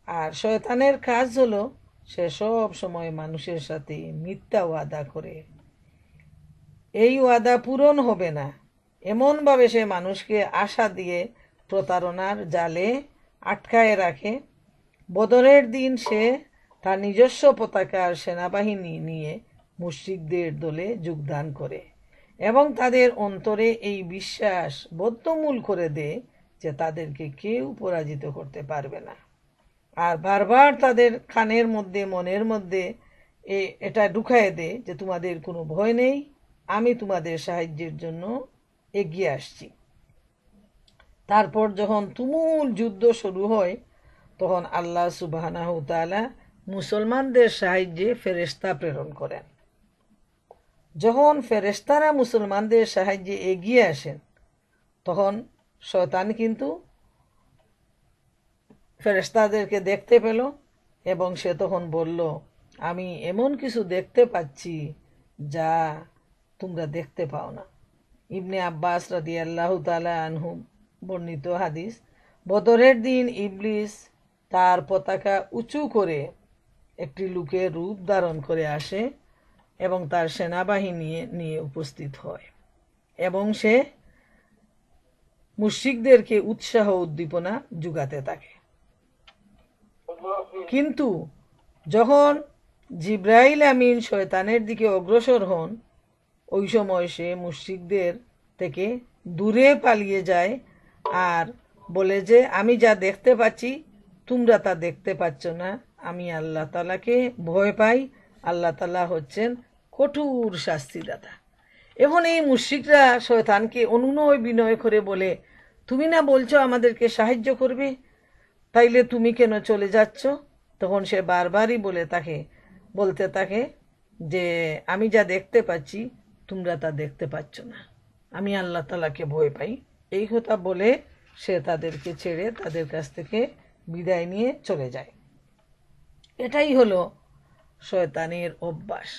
আর শয়তানের কাজ হলো সে সব সময় মানুষের সাথে মিথ্যা ওয়াদা করে, এই ওয়াদা পূরণ হবে না এমনভাবে সে মানুষকে আশা দিয়ে প্রতারণার জালে আটকায় রাখে। বদরের দিন সে তার নিজস্ব পতাকার সেনাবাহিনী নিয়ে মুশরিকদের দলে যোগদান করে এবং তাদের অন্তরে এই বিশ্বাস বদ্ধমূল করে দেয় যে তাদেরকে কেউ পরাজিত করতে পারবে না। আর বারবার তাদের কানের মধ্যে, মনের মধ্যে এটা ঢুকায় দেয় যে তোমাদের কোনো ভয় নেই, আমি তোমাদের সাহায্যের জন্য এগিয়ে আসছি। তারপর যখন তুমুল যুদ্ধ শুরু হয়, তখন আল্লাহ সুবহানাহু তাআলা মুসলমানদের সাহায্যে ফেরেশতা প্রেরণ করেন। যখন ফেরেশতারা মুসলমানদের সাহায্যে এগিয়ে আসেন, তখন শয়তান কিন্তু ফেরেশতাদেরকে দেখতে পেল এবং সে তখন বলল, আমি এমন কিছু দেখতে পাচ্ছি যা তোমরা দেখতে পাও না। ইবনে আব্বাস রাদিয়াল্লাহু তাআলা আনহু বর্ণিত হাদিস, বদরের দিন ইবলিস তার পতাকা উঁচু করে একটি লোকের রূপ ধারণ করে আসে এবং তার সেনাবাহিনী নিয়ে উপস্থিত হয় এবং সে মুশরিকদেরকে উৎসাহ উদ্দীপনা জুগাতে থাকে। কিন্তু যখন জিব্রাইল আমিন শয়তানের দিকে অগ্রসর হন, ওই সময় সে মুশরিকদের থেকে দূরে পালিয়ে যায় আর বলে যে আমি যা দেখতে পাচ্ছি তোমরা তা দেখতে পাচ্ছ না, আমি আল্লাহ তাআলাকে ভয় পাই, আল্লাহ তাআলা হচ্ছেন কঠোর শাস্তিদাতা। এখন এই মুশরিকরা শয়তানকে অনুনয় বিনয় করে বলে, তুমি না বলছো আমাদেরকে সাহায্য করবে, তাইলে তুমি কেন চলে যাচ্ছ? তখন সে বারবারই বলতে থাকে যে আমি যা দেখতে পাচ্ছি তোমরা তা দেখতে পাচ্ছ না, আমি আল্লাহ তাআলাকে ভয় পাই। এই কথা বলে সে তাদেরকে ছেড়ে তাদের কাছ থেকে বিদায় নিয়ে চলে যায়। এটাই হলো শয়তানের অভ্যাস।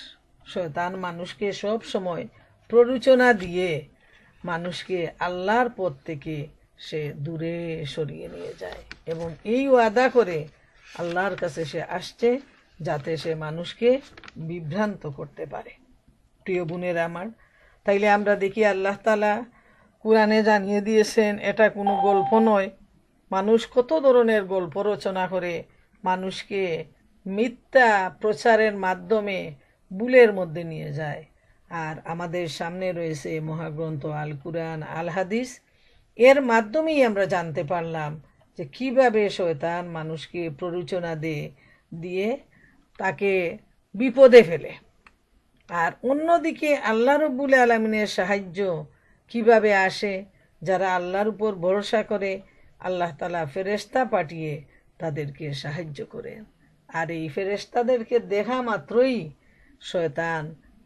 শয়তান মানুষকে সব সময় প্ররোচনা দিয়ে মানুষকে আল্লাহর পথ থেকে সে দূরে সরিয়ে নিয়ে যায় এবং এই ওয়াদা করে আল্লাহর কাছে সে আসছে যাতে সে মানুষকে বিভ্রান্ত করতে পারে। প্রিয় বোনের আমার, তাইলে আমরা দেখি আল্লাহ তাআলা কোরআনে জানিয়ে দিয়েছেন এটা কোনো গল্প নয়। মানুষ কত ধরনের গল্প রচনা করে মানুষকে মিথ্যা প্রচারের মাধ্যমে ভুলের মধ্যে নিয়ে যায়। আর আমাদের সামনে রয়েছে মহাগ্রন্থ আল কুরআন, আল হাদিস। এর মাধ্যমেই আমরা জানতে পারলাম যে কিভাবে শয়তান মানুষকে প্ররোচনা দিয়ে তাকে বিপদে ফেলে। আর অন্যদিকে আল্লাহ রাব্বুল আলামিনের সাহায্য কিভাবে আসে? যারা আল্লাহর উপর ভরসা করে আল্লাহ তাআলা ফেরেশতা পাঠিয়ে তাদেরকে সাহায্য করেন। আর এই ফেরেশতাদেরকে দেখা মাত্রই শয়তান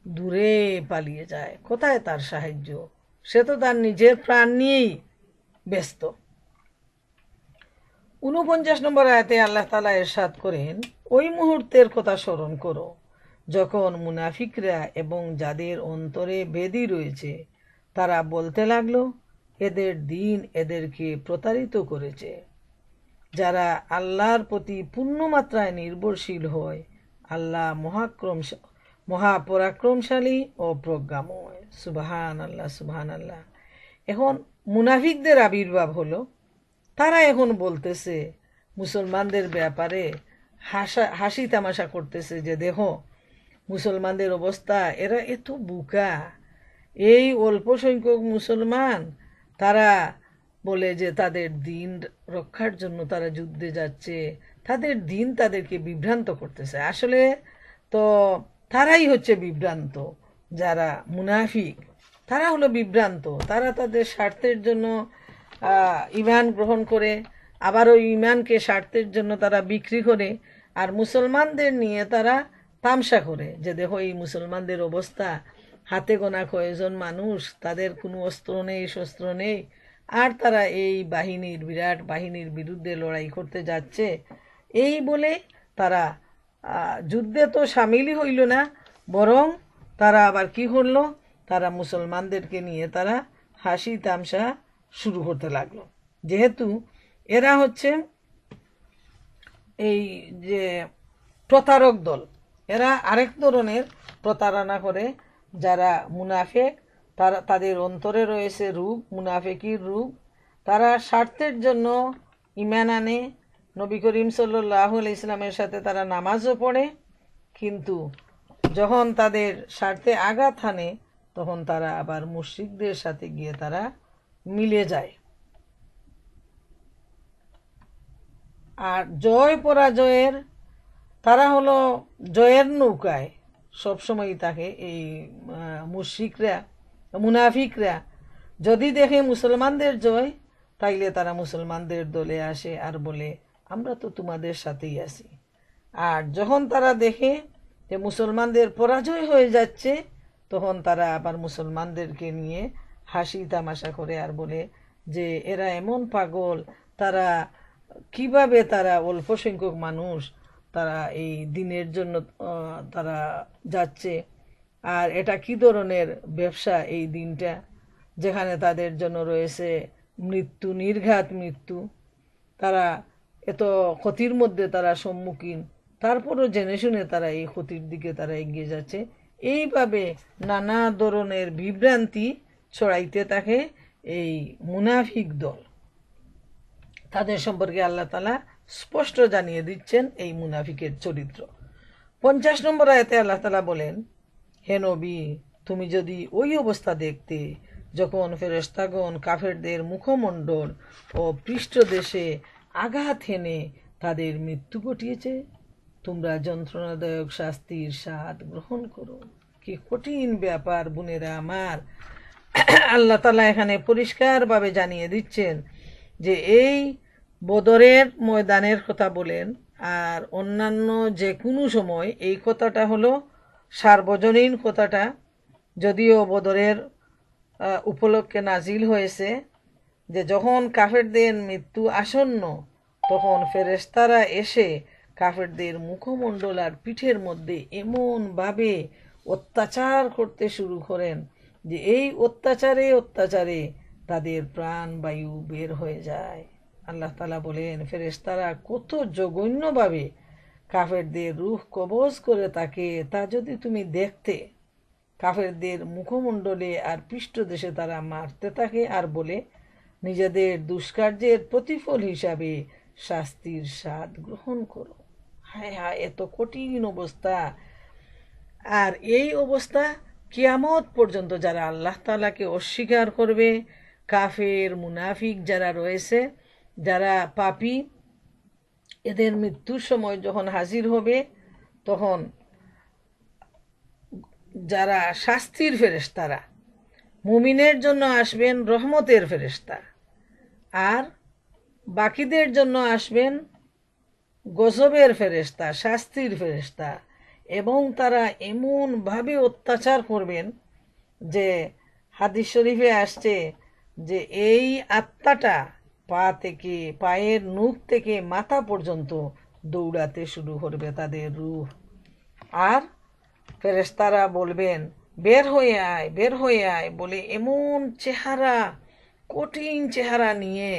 দূরে পালিয়ে যায়। কোথায় তার সাহায্য? সে তো তার নিজের প্রাণ নিয়েই ব্যস্ত। ৪৯ নম্বর আয়াতে আল্লাহ তাআলা ইরশাদ করেন, ওই মুহূর্তের কথা স্মরণ করো যখন মুনাফিকরা এবং যাদের অন্তরে বেদী রয়েছে তারা বলতে লাগলো, এদের দ্বীন এদেরকে প্রতারিত করেছে। যারা আল্লাহর প্রতি পূর্ণমাত্রায় নির্ভরশীল হয়, আল্লাহ মহাপরাক্রমশালী ও প্রজ্ঞাময়। সুবহানাল্লাহ, সুবহানাল্লাহ। এখন মুনাফিকদের আবির্ভাব হলো। তারা এখন বলতেছে মুসলমানদের ব্যাপারে হাসি তামাশা করতেছে যে দেখো মুসলমানদের অবস্থা, এরা এত বোকা, এই অল্প সংখ্যক মুসলমান তারা বলে যে তাদের দিন রক্ষার জন্য তারা যুদ্ধে যাচ্ছে, তাদের দিন তাদেরকে বিভ্রান্ত করতেছে। আসলে তো তারাই হচ্ছে বিভ্রান্ত। যারা মুনাফিক তারা হলো বিভ্রান্ত। তারা তাদের স্বার্থের জন্য ঈমান গ্রহণ করে, আবার ওই ঈমানকে স্বার্থের জন্য তারা বিক্রি করে, আর মুসলমানদের নিয়ে তারা তামসা করে যে দেখো এই মুসলমানদের অবস্থা, হাতে গোনা কয়েকজন মানুষ, তাদের কোনো অস্ত্র নেই, শস্ত্র নেই, আর তারা এই বিরাট বাহিনীর বিরুদ্ধে লড়াই করতে যাচ্ছে। এই বলে তারা যুদ্ধে তো সামিলই হইল না, বরং তারা আবার কি করলো, তারা মুসলমানদেরকে নিয়ে তারা হাসি তামসা শুরু করতে লাগলো। যেহেতু এরা হচ্ছে এই যে প্রতারক দল, এরা আরেক ধরনের প্রতারণা করে। যারা মুনাফিক তাদের অন্তরে রয়েছে রূপ, মুনাফিকির রূপ। তারা স্বার্থের জন্য ঈমান আনে, নবী করিম সাল্লাল্লাহু আলাইহি সাল্লামের সাথে তারা নামাজও পড়ে, কিন্তু যখন তাদের স্বার্থে আঘাত হানে তখন তারা আবার মুশরিকদের সাথে গিয়ে তারা মিলে যায়। আর জয় পরাজয়ের তারা হলো জয়ের নৌকায় সবসময় থাকে। এই মুনাফিকরা যদি দেখে মুসলমানদের জয়, তাইলে তারা মুসলমানদের দলে আসে আর বলে আমরা তো তোমাদের সাথেই আছি। আর যখন তারা দেখে যে মুসলমানদের পরাজয় হয়ে যাচ্ছে, তখন তারা আবার মুসলমানদেরকে নিয়ে হাসি তামাশা করে আর বলে যে এরা এমন পাগল, তারা কিভাবে তারা অল্প সংখ্যক মানুষ তারা এই দিনের জন্য তারা যাচ্ছে, আর এটা কি ধরনের ব্যবসা এই দিনটা, যেখানে তাদের জন্য রয়েছে মৃত্যু, নির্ঘাত মৃত্যু। তারা এত ক্ষতির মধ্যে তারা সম্মুখীন, তারপরও জেনে শুনে তারা এই ক্ষতির দিকে তারা এগিয়ে যাচ্ছে। এইভাবে নানা ধরনের বিভ্রান্তি ছড়াইতে থাকে এই মুনাফিক দল। তাদের সম্পর্কে আল্লাহ তাআলা স্পষ্ট জানিয়ে দিচ্ছেন এই মুনাফিকের চরিত্র। 50 নম্বর আয়াতে আল্লাহ তাআলা বলেন, হে নবী, তুমি যদি ওই অবস্থা দেখতে যখন ফেরেশতাগণ কাফেরদের মুখমণ্ডল ও পৃষ্ঠদেশে আঘাত হেনে তাদের মৃত্যু ঘটিয়েছে, তোমরা যন্ত্রণাদায়ক শাস্তির স্বাদ গ্রহণ করো। কি কঠিন ব্যাপার বোনেরা আমার। আল্লাহ তাআলা এখানে পরিষ্কারভাবে জানিয়ে দিচ্ছেন যে এই বদরের ময়দানের কথা বলেন, আর অন্যান্য যে কোনো সময় এই কথাটা হলো সার্বজনীন কথাটা, যদিও বদরের উপলক্ষে নাজিল হয়েছে যে যখন কাফেরদের মৃত্যু আসন্ন তখন ফেরেশতারা এসে কাফেরদের মুখমণ্ডল আর পিঠের মধ্যে এমনভাবে অত্যাচার করতে শুরু করেন যে এই অত্যাচারে তাদের প্রাণ বায়ু বের হয়ে যায়। আল্লাহ তাআলা বলেন, ফেরেশতারা কত জঘন্যভাবে কাফেরদের রূহ কবজ করে থাকে তা যদি তুমি দেখতে। কাফেরদের মুখমণ্ডলে আর পৃষ্ঠদেশে তারা মারতে থাকে আর বলে, নিজেদের দুষ্কার্যের প্রতিফল হিসাবে শাস্তির স্বাদ গ্রহণ করো। হায় হায়, এত কঠিন অবস্থা। আর এই অবস্থা কিয়ামত পর্যন্ত যারা আল্লাহ তাআলাকে অস্বীকার করবে, কাফের মুনাফিক যারা রয়েছে, যারা পাপী, এদের মৃত্যুর সময় যখন হাজির হবে তখন যারা শাস্তির ফেরেশতারা, মুমিনের জন্য আসবেন রহমতের ফেরেশতা, আর বাকিদের জন্য আসবেন গজবের ফেরেশতা, শাস্তির ফেরেশতা। এবং তারা এমনভাবে অত্যাচার করবেন যে হাদিস শরীফে আসছে যে এই আত্মাটা পায়ের নখ থেকে মাথা পর্যন্ত দৌড়াতে শুরু করবে তাদের রূহ। আর ফেরেশতারা বলবেন, বের হয়ে আয় বলে এমন চেহারা, কঠিন চেহারা নিয়ে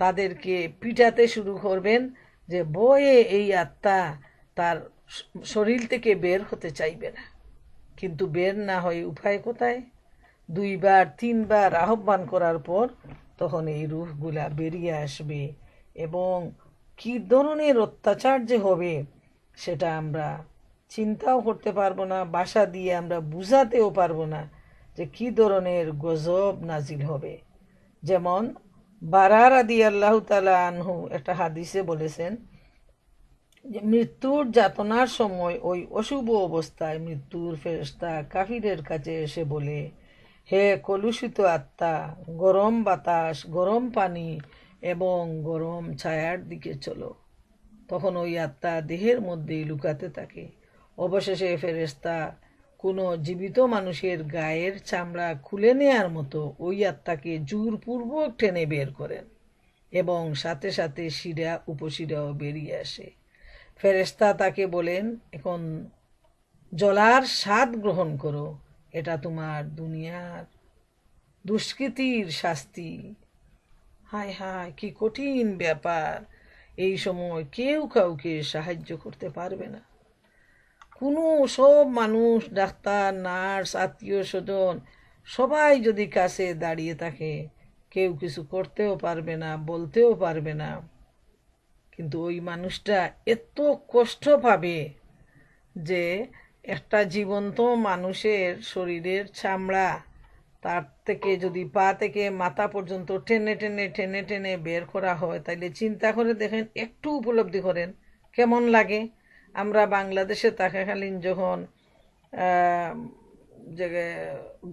তাদেরকে পিটাতে শুরু করবেন যে ভয়ে এই আত্মা তার শরীর থেকে বের হতে চাইবে না। কিন্তু বের না হয়ে উপায় কোথায়? 2 বার 3 বার আহ্বান করার পর তখন এই রূহগুলা বেরিয়ে আসবে। এবং কি ধরনের অত্যাচার যে হবে সেটা আমরা চিন্তাও করতে পারবো না, ভাষা দিয়ে আমরা বুঝাতেও পারবো না যে কি ধরনের গজব নাজিল হবে। যেমন বারা রাদিয়াল্লাহু তাআলা আনহু একটা হাদিসে বলেছেন যে মৃত্যুর যাতনার সময় ওই অশুভ অবস্থায় মৃত্যুর ফেরেশতা কাফিরের কাছে এসে বলে, হে কলুষিত আত্মা, গরম বাতাস, গরম পানি এবং গরম ছায়ার দিকে চলো। তখন ওই আত্মা দেহের মধ্যেই লুকাতে থাকে। অবশেষে ফেরেশতা কোনো জীবিত মানুষের গায়ের চামড়া খুলে নেয়ার মতো ওই আত্মাকে জোরপূর্বক টেনে বের করেন এবং সাথে সাথে শিরা উপশিরাও বেরিয়ে আসে। ফেরেশতা তাকে বলেন, এখন জ্বলার স্বাদ গ্রহণ করো, এটা তোমার দুনিয়ার দুষ্কৃতির শাস্তি। হায় হায়, কি কঠিন ব্যাপার। এই সময় কেউ কাউকে সাহায্য করতে পারবে না। সব মানুষ, ডাক্তার, নার্স, আত্মীয় স্বজন সবাই যদি কাছে দাঁড়িয়ে থাকে, কেউ কিছু করতেও পারবে না, বলতেও পারবে না। কিন্তু ওই মানুষটা এত কষ্ট পাবে যে একটা জীবন্ত মানুষের শরীরের চামড়া তার থেকে যদি পা থেকে মাথা পর্যন্ত টেনে টেনে টেনে টেনে বের করা হয়, তাইলে চিন্তা করে দেখেন, একটু উপলব্ধি করেন কেমন লাগে। আমরা বাংলাদেশে থাকাকালীন যখন যে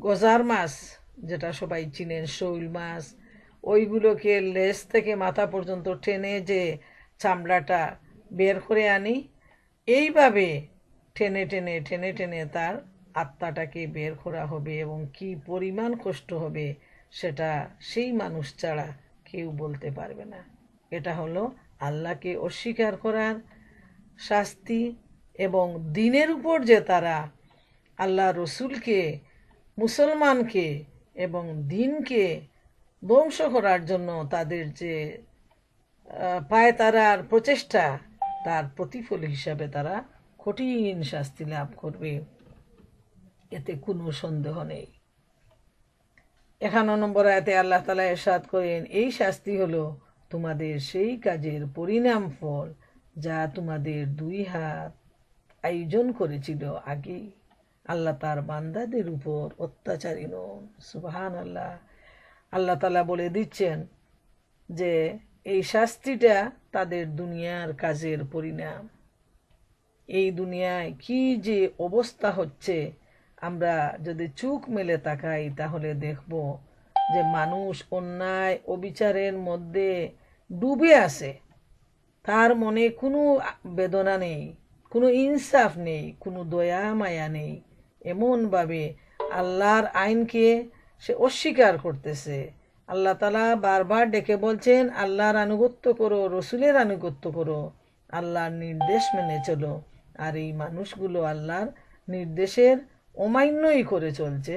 গজার মাছ, যেটা সবাই চিনেন, শৈল মাছ, ওইগুলোকে লেজ থেকে মাথা পর্যন্ত টেনে যে চামড়াটা বের করে আনি, এইভাবে টেনে টেনে টেনে টেনে তার আত্মাটাকে বের করা হবে। এবং কি পরিমাণ কষ্ট হবে সেটা সেই মানুষ ছাড়া কেউ বলতে পারবে না। এটা হলো আল্লাহকে অস্বীকার করার শাস্তি। এবং দ্বীনের উপর যে তারা আল্লাহ রসুলকে, মুসলমানকে এবং দ্বীনকে ধ্বংস করার জন্য তাদের যে পায়তারার প্রচেষ্টা, তার প্রতিফল হিসাবে তারা কঠিন শাস্তি লাভ করবে, এতে কোনো সন্দেহ নেই। 51 নম্বর আয়াতে আল্লাহ তাআলা ইরশাদ করেন, এই শাস্তি হলো তোমাদের সেই কাজের পরিণাম ফল যা তোমাদের দুই হাত আয়োজন করেছিল আগে। আল্লাহ তার বান্দাদের উপর অত্যাচারী নন। সুবহানাল্লাহ। আল্লাহ তাআলা বলে দিচ্ছেন যে এই শাস্তিটা তাদের দুনিয়ার কাজের পরিণাম। এই দুনিয়ায় কি যে অবস্থা হচ্ছে, আমরা যদি চোখ মেলে তাকাই তাহলে দেখব যে মানুষ অন্যায় অবিচারের মধ্যে ডুবে আছে, তার মনে কোনো বেদনা নেই, কোনো ইনসাফ নেই, কোনো দয়া মায়া নেই। এমনভাবে আল্লাহর আইনকে সে অস্বীকার করতেছে। আল্লাহ তাআলা বারবার ডেকে বলছেন, আল্লাহর আনুগত্য করো, রসুলের আনুগত্য করো, আল্লাহর নির্দেশ মেনে চলো। আর এই মানুষগুলো আল্লাহর নির্দেশের অমান্যই করে চলছে,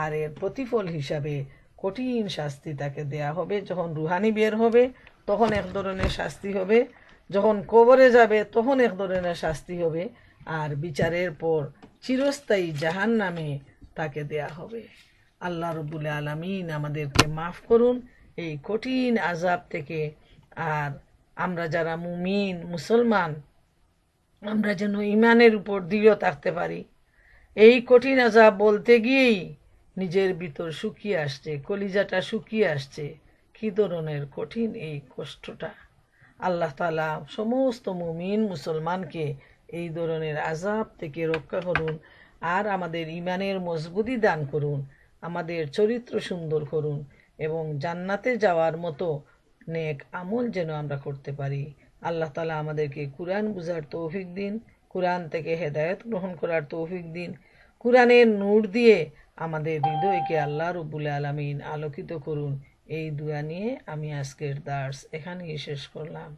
আর এর প্রতিফল হিসাবে কঠিন শাস্তি তাকে দেয়া হবে। যখন রুহানি বের হবে তখন এক ধরনের শাস্তি হবে, যখন কবরে যাবে তখন এক ধরনের শাস্তি হবে, আর বিচারের পর চিরস্থায়ী জাহান্নামে তাকে দেয়া হবে। আল্লাহ রাব্বুল আলামিন আমাদেরকে মাফ করুন এই কঠিন আযাব থেকে। আর আমরা যারা মুমিন মুসলমান, আমরা যেন ঈমানের উপর দৃঢ় থাকতে পারি। এই কঠিন আযাব বলতে গিয়েই নিজের ভিতর শুকিয়ে আসছে, কলিজাটা শুকিয়ে আসছে, কি ধরনের কঠিন এই কষ্টটা। আল্লাহ তাআলা সমস্ত মুমিন মুসলমানকে এই ধরনের আযাব থেকে রক্ষা করুন, আর আমাদের ঈমানের মজবুতি দান করুন, আমাদের চরিত্র সুন্দর করুন, এবং জান্নাতে যাওয়ার মতো নেক আমল যেন আমরা করতে পারি। আল্লাহ তাআলা আমাদেরকে কুরআন বুঝার তৌফিক দিন, কুরআন থেকে হেদায়েত গ্রহণ করার তৌফিক দিন। কুরআনের নূর দিয়ে আমাদের হৃদয়কে আল্লাহ রাব্বুল আলামিন আলোকিত করুন। এই দোয়া নিয়ে আমি আজকের দার্স এখানেই শেষ করলাম।